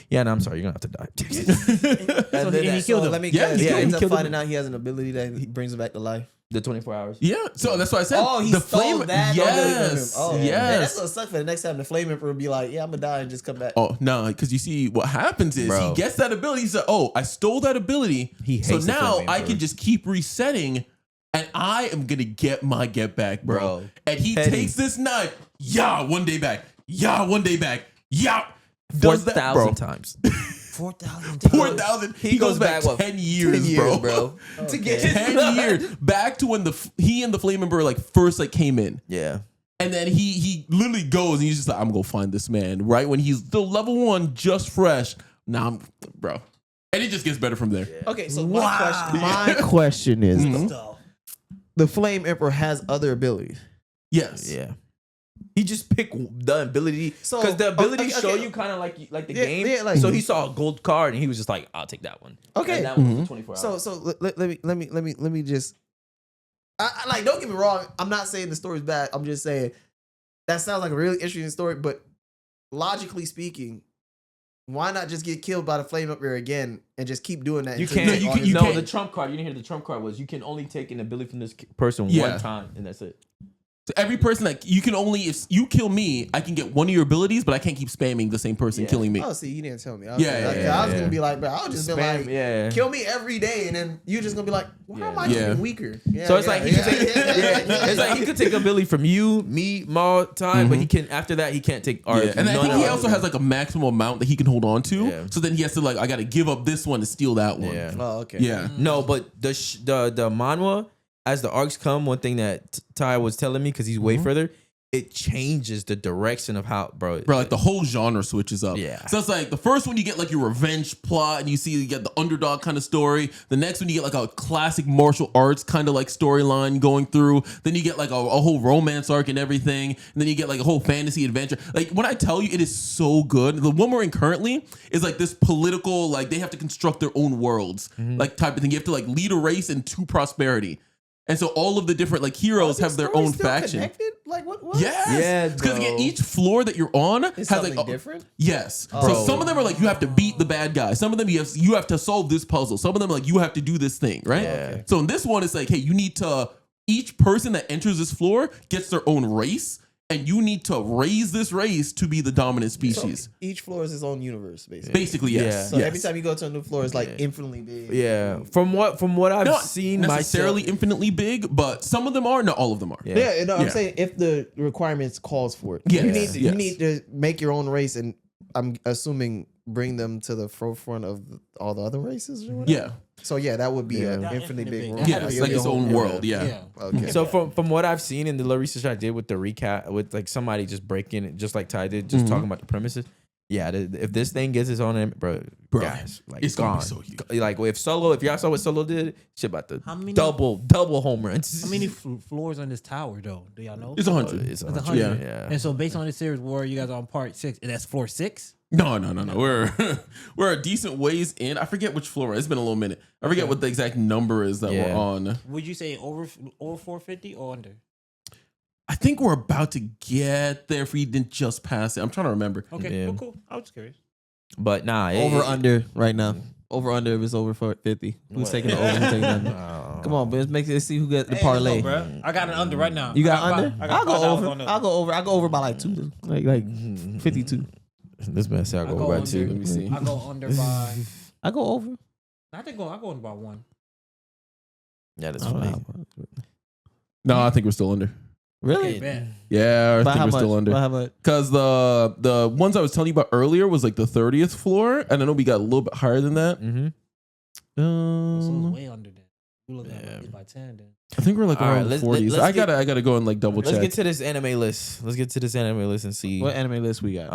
Yeah, no, I'm sorry. You're going to have to die. So he killed him. Let me Yeah, guess. he He ends up killed him. finding out he has an ability that he brings him back to life. The 24 hours. Yeah, so that's why I said Oh, he the stole flame. that. Yes, Oh, man, yes. that's gonna suck for the next time the Flame Emperor will be like, yeah, I'm gonna die and just come back. Oh no, because you see, what happens is Bro. he gets that ability. He's like, "Oh, I stole that ability, He so hates the now Flame I Emperor. can just keep resetting, and I am gonna get my get back, bro." Bro. And he Petty. takes this knife, yeah, 1 day back, yeah, 1 day back, yeah, does that, bro? 4,000 times. 4,000. 4,000. He goes back what, 10 years, bro. To get his 10 years back to when he and the Flame Emperor like first like came in. Yeah. And then he literally goes and he's just like, I'm gonna find this man right when he's still level 1, just fresh. Now I'm, bro. And it just gets better from there. Okay, so my question is, the Flame Emperor has other abilities. Yes. Yeah. He just picked the ability So- because the ability okay, show okay. you kind of like the Yeah, game. yeah, like- so he saw a gold card and he was just like, "I'll take that one." Okay. and that one was 24 hours. So let me just I like, don't get me wrong, I'm not saying the story's bad. I'm just saying that sounds like a really interesting story, but logically speaking, why not just get killed by the Flame Emperor again and just keep doing that? you until can't. get you all can- his- you no, can't- the trump card. You didn't hear the trump card was you can only take an ability from this person Yeah. one time and that's it. So every person that you can only, if you kill me, I can get one of your abilities, but I can't keep spamming the same person Yeah. killing me. Oh, see, you didn't tell me. I Yeah, was yeah. gonna be like, bro, I'll just be Spam, like, yeah. kill me every day, and then you just gonna be like, why am I Yeah. getting weaker? Yeah, So it's yeah, like he yeah, could take, it's like he could take ability from you, me, Maul, time, but he can after that he can't take ours. Yeah. And I none think of he ours. also has like a maximum amount that he can hold on to. Yeah. So then he has to like, I got to give up this one to steal that one. Yeah. Oh, okay. Yeah. No, but the manhwa, as the arcs come, one thing that Ty was telling me because he's way further, it changes the direction of how, bro. Bro, like the whole genre switches up. Yeah. So it's like the first one you get like your revenge plot and you get the underdog kind of story. The next one you get like a classic martial arts kind of like storyline going through. Then you get like a whole romance arc and everything. And then you get like a whole fantasy adventure. Like when I tell you it is so good. The one we're in currently is like this political, like they have to construct their own worlds, like type of thing. You have to like lead a race into prosperity. And so all of the different like heroes have their own faction. Connected? Like what? Yes. Yeah, Because bro. again, each floor that you're on It's has something like different. Yes. Oh. So some of them are like you have to beat the bad guy. Some of them you have to solve this puzzle. Some of them are like you have to do this thing, right? Yeah. Okay. So in this one, it's like, hey, you need to. Each person that enters this floor gets their own race, and you need to raise this race to be the dominant species. So each floor is its own universe, basically. Basically, yes. Yeah. So Yes. every time you go to a new floor, it's like infinitely big. Yeah, from what I've Not seen, necessarily myself, infinitely big, but some of them are. Not all of them are. Yeah. Yeah, no, I'm Yeah. saying if the requirements calls for it, Yes. you need to, Yes. you need to make your own race, and I'm assuming bring them to the forefront of all the other races. Or whatever? Yeah. So yeah, that would be Yeah. an Not infinitely infinitely big big. one. Yeah. Yeah. It's like its own world. Yeah. Okay. So from what I've seen in the little research I did with the recap, with like somebody just breaking it, just like Ty did, just talking about the premises. Yeah, if this thing gets its own, bro, guys, like it's gonna gone. be so huge. Like if y'all saw what Solo did, shit about the How many- double home runs. How many floors on this tower, though? Do y'all know? It's 100. It's It's 100. 100. Yeah. And so, based on this series, where you guys are on part 6, and that's floor 6? No. We're a decent ways in. I forget which floor. It's been a little minute. I forget what the exact number is that we're Yeah. on. Would you say over 450 or under? I think we're about to get there if we didn't just pass it. I'm trying to remember. Okay, Yeah. cool. I was just curious. But nah, Over under right now. Over under if it's over for 50. Who's What? taking the over? Who's taking the under? Come on, but let's see who got the Hey, parlay. let's go, bruh. I got an under right now. You got I under? I got I'll go $5 over. on the- I'll go over. I'll go over by like 2, like 52. This man said I'll I go go over under. too. Let me see. I go under by. I go over. I go under by 1. Yeah, that's I don't funny. know. No, I think we're still under. Really? Okay, bet. Yeah, I By think how we're much? still under. By how much? Because the ones I was telling you about earlier was like the 30th floor, and I know we got a little bit higher than that. Mm-hmm. So it's way under that. We looking at 8x10 then. I think we're like All right, around let's- 40s. let's I get- gotta go and like double Let's check. get to this anime list. And see. What anime list we got?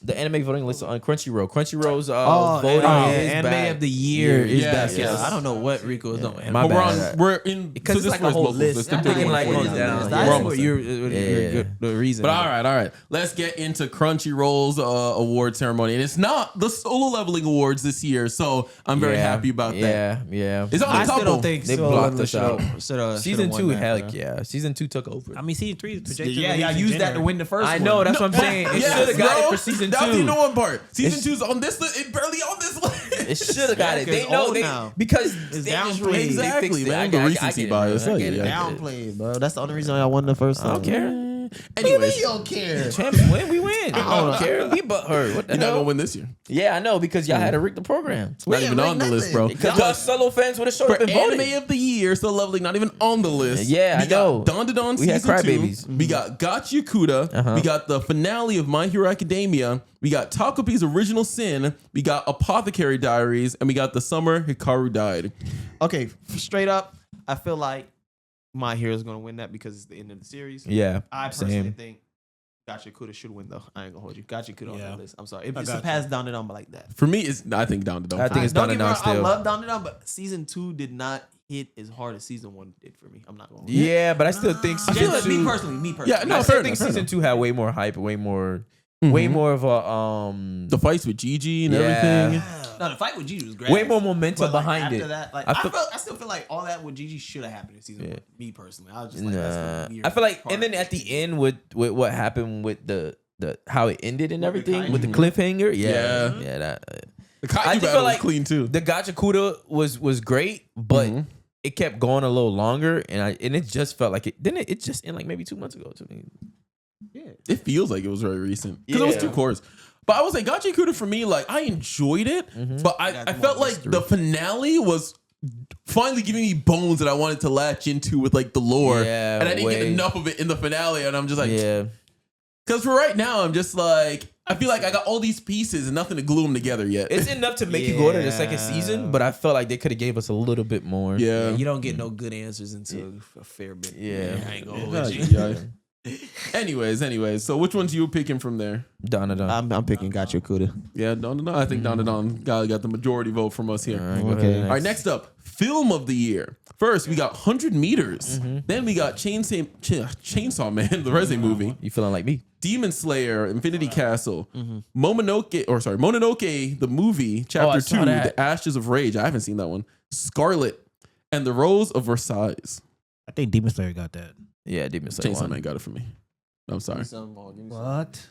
The anime voting list on Crunchyroll. Crunchyroll's voting is anime back. of the year is Yes, back. yes. I don't know what Rico is doing. My But bad. we're in Because it's this like a was whole local. list. Let's I'm do thinking it. like We're goes almost down. there. We're We're almost almost there. the reason. But all right. Let's get into Crunchyroll's award ceremony, and it's not the Solo Leveling Awards this year, so I'm very happy about that. Yeah. It's on a I still couple. don't think They Solo blocked Leveling us out. Season 2, heck yeah. Season 2 took over. I mean, season 3 is projected. Yeah, release I in used that to January. win the first I one. know, that's what I'm saying. It Yes, should have got bro. it for season 2. That's the number one part. Season It's- 2's on this list. It's barely on this list. It should have got it. They It's know old they now. because It's they just downplayed. really they Exactly, fixed it. man. I The get it, recency man. bias. I get it. Yeah. Downplayed, bro. That's the only reason I won the first time. I don't care. Anyways, don't care. Champs win, we win. I don't care. We but hurt. What the you're not hell? gonna win this year. Yeah, I know because y'all had to rig the program. It's not even on the list, bro. Because y'all solo fans would have showed For up and voted. anime of the year, Still Leveling, not even on the list. Yeah, we I know. got Don We had season 2. Crybabies. We got Gachiakuda. We got the finale of My Hero Academia. We got Takopi's Original Sin. We got Apothecary Diaries, and we got The Summer Hikaru Died. Okay, straight up, I feel like My Hero's gonna win that because it's the end of the series. Yeah, I personally same. think Gachiakuda should win though. I ain't gonna hold you. Gachiakuda on Yeah. that list. I'm sorry. If I it's got surpassed Down and Down like that. For me, I think Down to Down. I think it's Don't Down get and me Down wrong, I still. love Down and Down, but season 2 did not hit as hard as season 1 did for me. I'm not gonna. Yeah, but I still think I feel season like 2. me personally. Yeah, no, I fair still enough, think fair season enough. 2 had way more hype, way more of a The fights with Gigi and Yeah. everything. No, the fight with Gigi was great. way more momentum But like, behind after it. that, like I still feel like all that with Gigi should have happened in season 1. Me personally, I was just like, that's the weird I feel like, part. and then at the end with what happened with the how it ended and With the everything kaiju. with the cliffhanger, Yeah. that. The Kaiju I just battle feel was like clean too. The Gachakuda was great, but it kept going a little longer, and it just felt like it didn't. It just ended like maybe 2 months ago to me. It feels like it was very recent because it was Yeah. 2 cores. But I would say Gachiakuda for me, like I enjoyed it, but I felt like the finale was finally giving me bones that I wanted to latch into with like the lore, Yeah, and I didn't get way. enough of it in the finale, and I'm just like, Yeah, because for right now, I'm just like, I feel like I got all these pieces and nothing to glue them together yet. it's enough to make you go to the second season, but I felt like they could have gave us a little bit more. yeah. you don't get no good answers until a fair bit. Yeah. I ain't gonna Yeah, hold you. yeah. Anyways, so which ones you picking from there? Donna. I'm picking Gachiakuda. Yeah, Don. I think Don got the majority vote from us here. Okay. All right, next up, film of the year. First, we got 100 Meters. Then we got Chainsaw Man, the Resident movie. You feeling like me? Demon Slayer, Infinity Castle, Mononoke, the movie, I Chapter saw 2, that. The Ashes of Rage. I haven't seen that one. Scarlet, and The Rose of Versailles. I think Demon Slayer got that. Yeah, Demon Slayer. Chainsaw won. Man got it for me. I'm sorry. What?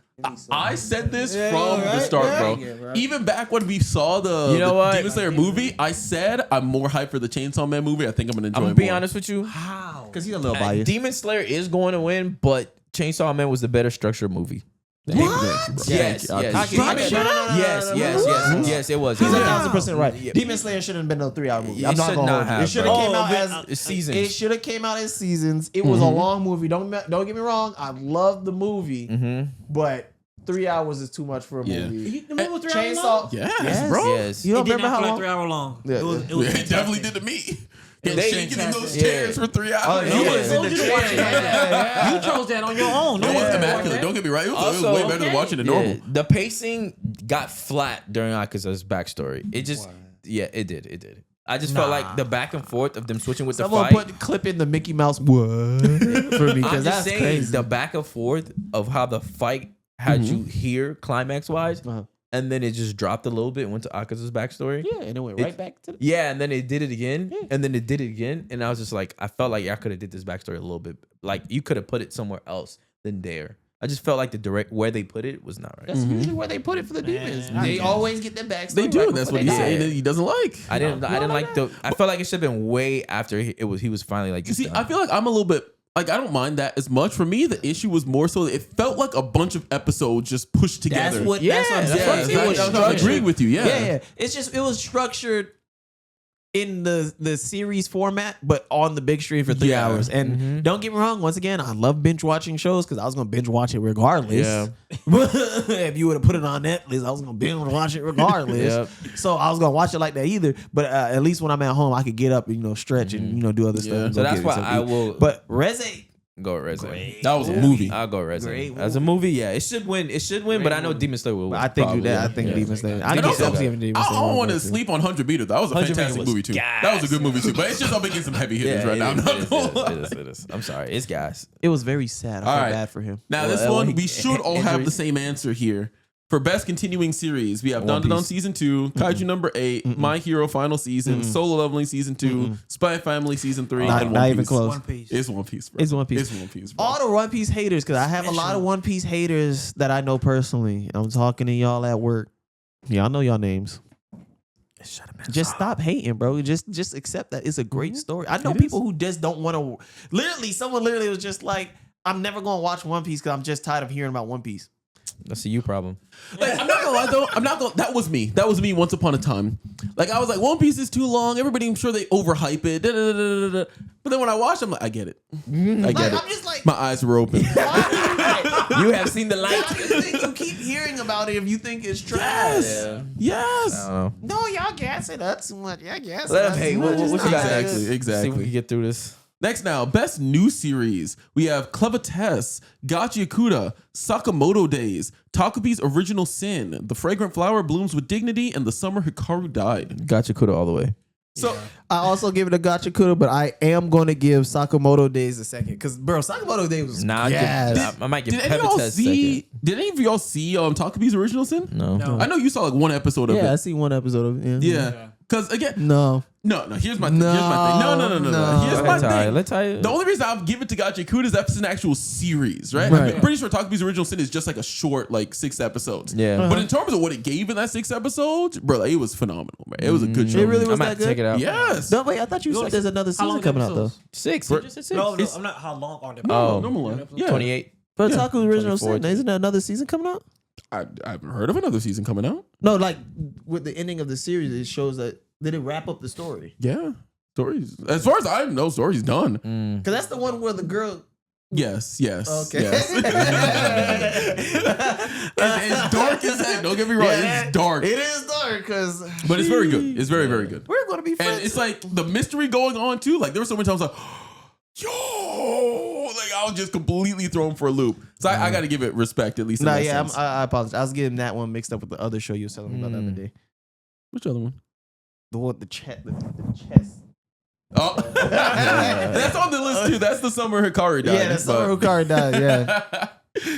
I said this from the start, bro. Even back when we saw the You know what? Demon Slayer movie, I said I'm more hyped for the Chainsaw Man movie. I think I'm gonna enjoy I'm it gonna be more. honest with you. How? Because he's a little biased. Demon Slayer is going to win, but Chainsaw Man was the better structured movie. Thank you, bro. Yes, Thank you. yes. Structure? Yes, it was. He's Yeah. 1,000% right. Yeah. Demon Slayer shouldn't have been no 3-hour movie. It I'm not should gonna not hold you. have, It should have bro. came out It's as seasons. It should have came out as seasons. It was a long movie. Don't get me wrong. I love the movie, but 3 hours is too much for a Yeah. movie. The movie was 3 hours long? Chainsaw. Yes, bro. Yes. You don't It did remember not how feel like long? 3 hour long. Yeah. It was It definitely did to me. Getting They- shaking in those yeah. chairs for 3 hours. yeah. He was was in in the the chair. chair. You chose that on your own. It was Yeah. immaculate. Don't get me right. It was Also, way better than watching it normal. The pacing got flat during Akaza's backstory. It just, it did. I just felt like the back and forth of them switching with Someone the fight. put clip in the Mickey Mouse what for me I'm because just that's saying crazy. the back and forth of how the fight had you here climax wise, and then it just dropped a little bit and went to Akaza's backstory. Yeah, and it went right back to the. Yeah, and then it did it again, and then it did it again, and I was just like, I felt like y'all could have did this backstory a little bit, like you could have put it somewhere else than there. I just felt like the direct where they put it was not right. That's usually where they put it for the demons. I They guess. always get their backstory. They do. right That's before what he's they die. saying that he doesn't like. I didn't like the. I felt like it should have been way after he was finally like. You see, done. I feel like I'm a little bit like I don't mind that as much. For me, the issue was more so that it felt like a bunch of episodes just pushed together. That's what. Yeah, that's what I'm that's saying. what I'm saying. It was I structured. agree with you. Yeah. Yeah. It's just it was structured in the series format, but on the big screen for 3 Yeah. hours. And don't get me wrong, once again, I love binge watching shows because I was gonna binge watch it regardless. Yeah. If you would have put it on Netflix, I was gonna binge watch it regardless. Yep. So I was gonna watch it like that either. But at least when I'm at home, I could get up and stretch and do other stuff. and So go that's get why something I to eat. will But Reze, go with Resident. That was a movie. I'll go Great Resident. As a movie, yeah, it should win. It should win, but I know Demon Slayer will win. I think Probably, that. I yeah. think Yeah. Demon Slayer. I And can also, see Demon I Slayer. don't want to sleep on 100 Meter. That was a 100 fantastic Meter was movie too. gas. That was a good movie too. But it's just up against some heavy hitters right now. I'm not gonna lie. It is. I'm sorry. It's guys. It was very sad. I All felt right. bad for him. Now this one, we should all have the same answer here. For best continuing series, we have One Dandadan Piece. season 2, Kaiju number 8, My Hero final season, Solo Leveling season 2, Spy Family season 3, Not- and not One even Piece. close. One Piece. It's One Piece, bro. It's One Piece. It's One Piece, bro. All the One Piece haters, because I have a lot of One Piece haters that I know personally. I'm talking to y'all at work. Y'all know y'all names. Just stop hating, bro. Just accept that it's a great story. I know It people who just don't want to. Literally, someone literally was just like, "I'm never gonna watch One Piece because I'm just tired of hearing about One Piece." That's a you problem. Like, I'm not gonna lie though. I'm not gonna. That was me. That was me once upon a time. Like I was like, One Piece is too long. Everybody, I'm sure they overhype it. Da, da, da, da, da. But then when I watched, I'm like, I get it. I get it. I'm just like, My eyes were open. You have seen the light. you keep hearing about it if you think it's trash. Yeah. Yes. I don't know. No, y'all gassing that's too much. Yeah, gas. Let him hate. What you got Exactly, next? exactly. See if we can get through this. Next now, best new series. We have Clever Tess, Gachi Akuda, Sakamoto Days, Takubi's Original Sin, The Fragrant Flower Blooms with Dignity, and The Summer Hikaru Died. Gotcha, Kuda all the way. So I also give it a Gacha Kuda, but I am going to give Sakamoto Days a second. Because, bro, Sakamoto Days was Nah, gas. I might give did any of y'all Pevitas see? second. Did any of y'all see Takubi's Original Sin? No. No. I know you saw like one episode of Yeah, I it. see one episode of it. Yeah. Yeah. Because again, No. no. Here's my thing. Here's my thing. No. No. Here's Go my ahead, Ty. thing. Let Ty. The only reason I'll give it to Gachi Akuda is that's an actual series, right? Right. I'm pretty sure Takubi's Original Sin is just like a short, like 6 episodes. Yeah. But in terms of what it gave in that 6 episodes, bro, like, it was phenomenal, man. It was a good show. It really I was might that good? take it out. Yes. No, wait, I thought you said there's another How long season coming out, though. episodes? 6. For- You just said 6. No, It's I'm not. How long are they? Oh. Normal one. Yeah. 28. But Yeah. Taku's Original 24, Sin, isn't there another season coming out? I haven't heard of another season coming out. No, like with the ending of the series, it shows that did it wrap up the story? Yeah. Stories. As far as I know, story's done. Because that's the one where the girl. Yes. Okay. Yes. it's dark as heck. Don't get me wrong. It's dark. It is dark because. But it's very good. It's very, very good. We're going to be friends. And it's like the mystery going on too. Like there were so many times like, yo, like I was just completely thrown for a loop. So I got to give it respect at least. In Nah, that yeah, sense. I apologize. I was getting that one mixed up with the other show you were telling me about the other day. Which other one? The one, the chest. Oh, that's on the list too. That's the Summer Hikaru died. Yeah, that's Summer Hikaru died. Yeah.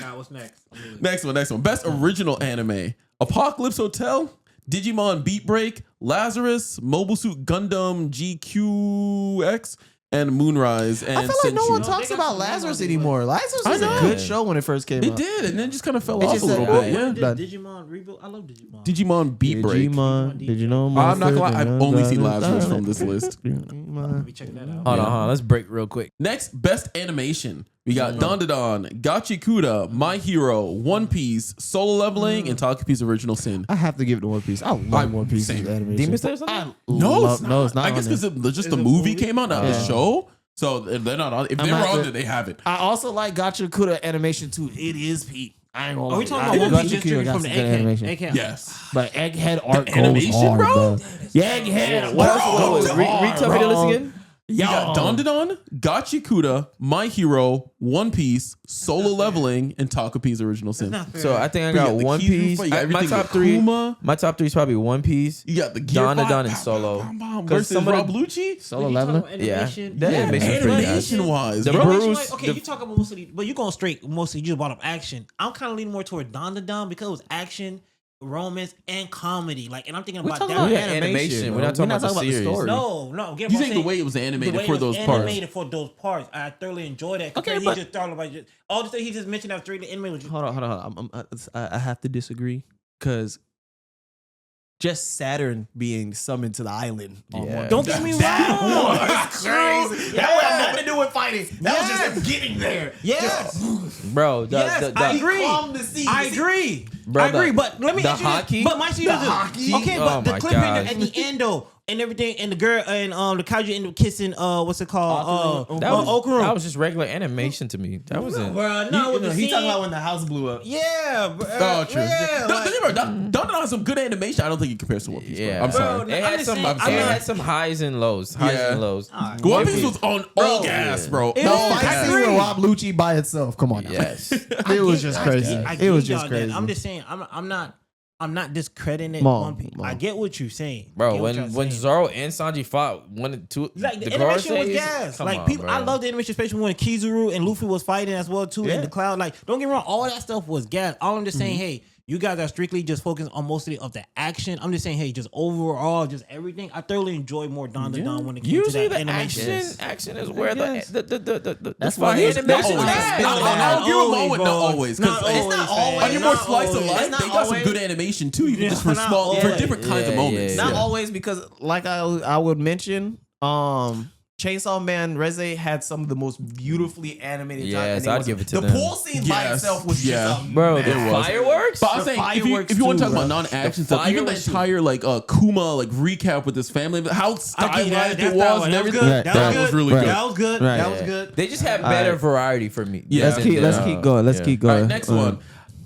Nah, what's next? Next one. Best original anime: Apocalypse Hotel, Digimon Beat Break, Lazarus, Mobile Suit Gundam GQX, and Moonrise. And I feel like no one Senju. talks They got about some Lazarus memories. anymore. Lazarus I was a know. good show when it first came It out. did, and then just kind of fell It off just a little said, bit. Yeah. Done. Digimon reboot. I love Digimon. Digimon Beat Break. Digimon, did you know? I'm not gonna lie, I've only seen Lazarus from this list. Let me check that out. Hold on. Let's break real quick. Next, best animation. We got Dandadan, Gachi Kuda, My Hero, One Piece, Solo Leveling, and Takubi's Original Sin. I have to give it to One Piece. I love One Piece's same. animation. Demon Slayer or something? No, it's No, it's not. I guess on there. because just Is the it movie movie? came out, not the show. So if they're not on. If I'm they're not on the- there, they have it. I also like Gacha Kuda animation too. It is peak. I ain't gonna Are we lie. talking about One Piece just Gacha Kuda strictly got from some the good animation. Egghead? Yes. But Egghead art goes animation, hard, bro? bro. Yeah, Egghead. What art else? goes Read hard, tell me the list bro. again. You got Dandadan, Gachi Kuda, My Hero, One Piece, Solo Leveling, and Takubi's Original Sin. Not fair. So I think I But you got the One Kizu Piece. fight, you got My everything top with three. Kuma. My top three is probably One Piece. You got the gear Dandadan fight, and Solo. versus some of Rob the- Lucci. Solo You leveling. talking about Yeah. animation? That animation's pretty nice. Animation wise, The bro. Bruce- Animation, like, okay, the- you talking about mostly, but you going straight mostly. You just brought up action. I'm kind of leaning more toward Dandadan because it was action, romance, and comedy. Like, and I'm thinking We're about talking that. about Yeah, animation. animation. bro. We're not talking about the series. story. No, get You what think I'm the way it was animated the way for it was those parts? animated for those parts. I thoroughly enjoyed that. Okay, Okay, he but- just thought about just all the things he just mentioned. That was straight to anime was just, Hold on. I have to disagree because just Saturn being summoned to the island. on Yeah. one- Don't get me wrong. That's crazy. That had nothing to do with fighting. That was just him getting there. Yes, Bro, yes, I agree. Calm the sea. I agree. Bro, I agree, but let me the ask you this. hockey? But my shit The is this. hockey? Okay, Oh but the my clip gosh. at the end though, and everything, and the girl and the kaiju ended up kissing what's it called? That was, Okurum. that was just regular animation to me. That wasn't. Bro, no, with the He scene. talking about when the house blew up. Yeah, bro. Oh, true. Yeah, like- Don has some good animation. I don't think it compares to One Piece. Yeah, Bro. I'm sorry. Bro, It I'm had just some. saying, It I'm not- had some highs and lows. Highs Yeah. and lows. Alright. One Piece was on all gas, bro. It The was All fight gas. scene with Rob Lucci by itself. Come on now. Yes. It was just crazy. It was just crazy. I'm just saying, I'm not discrediting Mom, One Piece. Mom. I get what you're saying, Bro, Get what y'all when saying. Zoro and Sanji fought one and two, Like the guard animation was says- gas. Come Like on, people, bro. I love the animation, especially when Kizuru and Luffy was fighting as well too in the cloud. Like, don't get me wrong, all that stuff was gas. All I'm just saying, hey, you guys are strictly just focused on mostly of the action. I'm just saying, hey, just overall, just everything. I thoroughly enjoyed more Don the Don when it came Usually to that the animation. action is where guess. the That's fight why it's animation always. is at. I'll give them all with not always. 'Cause Not it's always, not fam. always. on your more Not slice of always. life, It's not they got some always. good animation too, even Yeah, just for not small, for always. different kinds of Yeah, moments. yeah, Not yeah. always, because like I would mention, Chainsaw Man Reze had some of the most beautifully animated. Yes, and I'd give it to the them. pool scene by Yes, itself was yeah. just Bro, the amazing. fireworks. But I'm The saying, fireworks if you want to too, talk about bro. non-action The stuff, even the fireworks entire like Kuma like recap with his family, how stylized it was and everything, Right, that was really right. good. That was good. Right. That was good. They just have better Alright. variety for me. Yeah. Let's keep going. Let's keep All going. right, next one.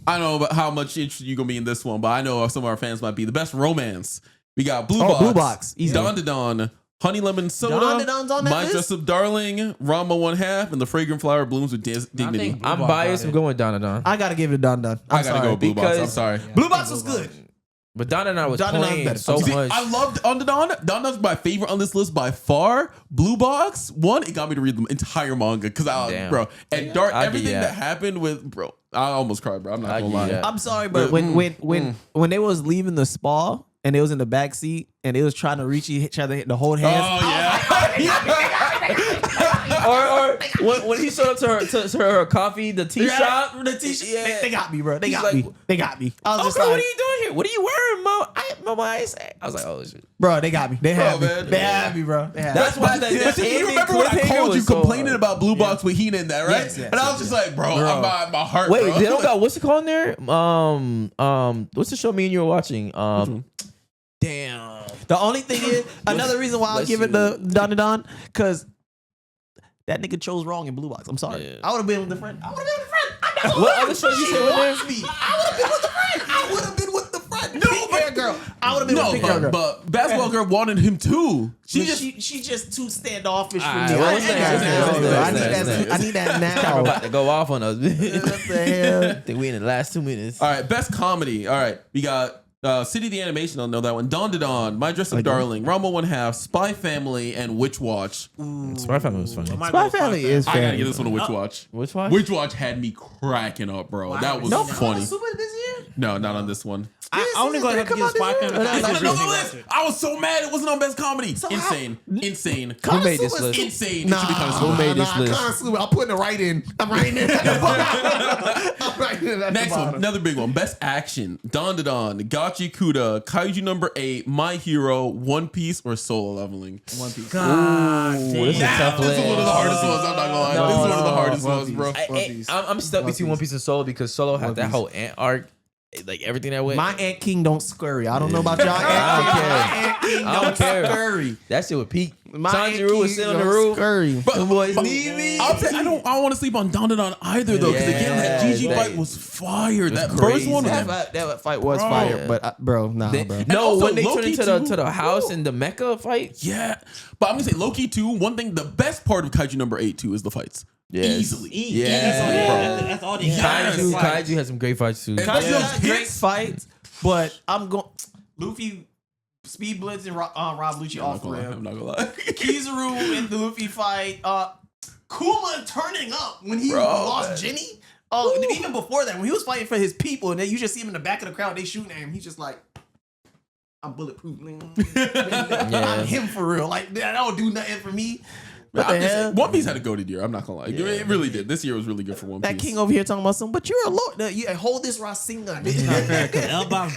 I don't know about how much interested you're gonna be in this one, but I know some of our fans might be. The best romance. We got Blue Box, Blue Box. Easy. Don to Don, Honey Lemon Soda, Don to Don's on that My list? Dress Up Darling, Rama One Half, and The Fragrant Flower Blooms with Dignity. think- I'm biased. I'm going with Don. I gotta give it to Don Don. I gotta go with Blue Box. I'm because- sorry. Blue Box was good. But Don was Don and Don's playing better. so See, much. I loved Don. Don Don's my favorite on this list by far. Blue Box, one, it got me to read the entire manga because Damn. bro, and Dark, I get everything that. that happened with bro, I almost cried, bro. I'm not I gonna get lie. that. I'm sorry, but when they was leaving the spa and they was in the back seat and they was trying to reach each other to hold hands. Oh yeah. or when he showed up to her coffee, the tea shop. the t-shirt. Yeah. They got me, bro. They He's got like, me. They got me. I was Oh, just girl, like, what are you doing here? What are you wearing, Mama? I was like, oh shit. bro, they got me. They had me. man. They had me, bro. They had That's me. why But that see, you ending remember when I cliffhanger called you was so complaining hard. about Blue Box with Hina in that, right? Yes, yes, and I was just like, bro, Bro. my heart. Wait, bro. they don't got what's it called in there? What's the show me and you were watching? Damn. The only thing is, another reason why I'll Let's give it see. to Don to Don, because that nigga chose wrong in Blue Box. I'm sorry. Yeah. I would have been with the friend. I would have been with the friend. I never What lied. other shows you She say with wants there? me. I would have been with the friend. I would have been with the friend. No, Pink hair girl. I would have been No, with Pink hair girl. but Basketball Girl wanted him too. She just too standoffish for All me. right, what's I next? need What's that next? now. I'm about to go off on us. What the hell? I think we in the last 2 minutes. All right, best comedy. All right, we got City the Animation. I'll know that one. Dawn to Dawn, My Dress Up Darling, Rumble One Half, Spy Family, and Witch Watch. Spy Family was funny. Spy Family is I gotta funny. give this one a Witch Watch. Which one? Witch Watch had me cracking up, bro. That was No, funny. Super this year? No, not on this one. I only Season gonna have to three give come out Spy this Family. year? It's I on just another really list. watched it. I was so mad it wasn't on best comedy. So Insane. Insane. Who made this list? Insane. It should be kind of Who made this list? I'm putting it right in. I'm writing it at the bottom. I'm writing it at Next the one, bottom. another big one. Best action. Dawn to Dawn, Gachi Kuda, Kaiju number 8, My Hero, One Piece, or Solo Leveling. One Piece. God Ooh, damn. this is a tough This is list. one of the hardest ones. I'm not gonna lie. This is one of the hardest One ones, Piece. bro. One Piece. I'm stuck One between Piece. One Piece and Solo because Solo had One that Piece. whole ant arc, like everything that went. My Ant King don't scurry. I don't know about y'all. I don't care. My Ant King I don't don't care. scurry. That shit would peak. My Ant Sanjiro was King sitting on the don't roof. Scurry. But, Them boys but need me. I'll say I don't want to sleep on Dawn to Dawn either though, because again that Yeah, GG that- fight was fire. That crazy. first one was That fight was Bro. fire, but bro, nah, They- bro. no, also when they Loki turned into too. the house and the mecha fight. yeah. But I'm gonna say Loki too. One thing, the best part of Kaiju number 8 too is the fights. Yes. Easily. Yeah. That's all they Yes. got. Kaiju had some great fights too. And Kaiju those has great hits- fights, but I'm going Luffy, Speed Blitz, and Rob Lucci I'm off not gonna lie. ramp. I'm not gonna lie. Kizaru in the Luffy fight. Kuma turning up when he Bro, lost man. Jenny. Oh, and even before that, when he was fighting for his people, and then you just see him in the back of the crowd, they shooting at him. He's just like, I'm bulletproof. I'm him for real. Like, that don't do nothing for me. What the I'm just hell? saying, One Piece had a goated year. I'm not gonna lie. It really did. This year was really good for One Piece. That king over here talking about something, but you're a lord. You hold this Rasengan. Elbaf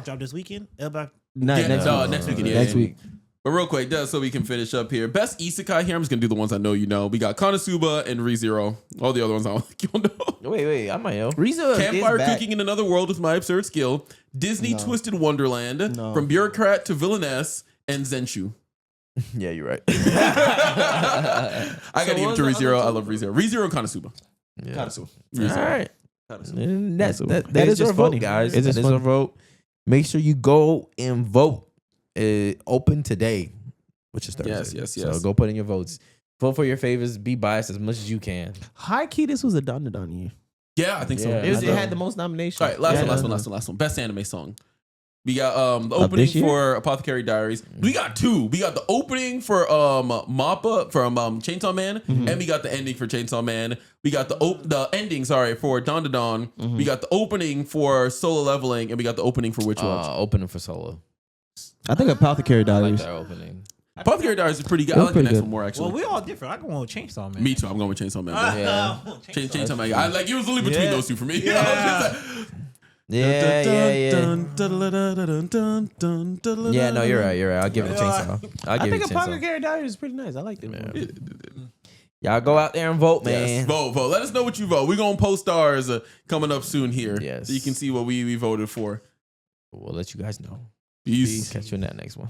dropped this weekend. Elbaf. No, Yeah, next no, week. next weekend. Yeah, Next yeah. week. But real quick, so we can finish up here. Best isekai here. I'm just gonna do the ones I know you know. We got Konosuba and ReZero. All the other ones I don't think you'll know. Wait, I might know. Riza Campfire is back. cooking in another world with my absurd skill. Disney No. Twisted Wonderland. No. From bureaucrat to villainess and Zenshu. Yeah, you're right. I gotta give it what to was the ReZero. other I two? love ReZero. ReZero and Konosuba. Yeah. Konosuba. All right. And that That is is just our vote, funny. guys. It's That just is funny. our vote. Make sure you go and vote. Open today, which is Thursday. Yes. So go put in your votes. Vote for your favorites. Be biased as much as you can. High key, this was a Don year. Yeah, I think so. Yeah. It had the most nominations. All right, last Yeah. one. Best anime song. We got the Of opening this year? for Apothecary Diaries. We got two. We got the opening for Mappa from Chainsaw Man, and we got the ending for Chainsaw Man. We got the ending, for Dawn to Dawn. We got the opening for Solo Leveling, and we got the opening for Witch Watch. Opening for Solo. I think Apothecary I like Diaries. that opening. Apothecary Diaries is pretty good. They're I like the pretty next good. one more actually. Well, we all different. I go on Chainsaw Man. Me too. I'm going with Chainsaw Man. Yeah. Chainsaw Man. I like it was literally between Yeah. those two for me. Yeah. Yeah. Yeah, no, you're right. I'll give it a Chainsaw. I I'll give think it a Chainsaw. Apothecary Diaries is pretty nice. I like it. Yeah. Y'all go out there and vote, man. Yes, vote. Let us know what you vote. We're gonna post ours coming up soon here. Yes. So you can see what we voted for. We'll let you guys know. Peace. Catch you in that next one.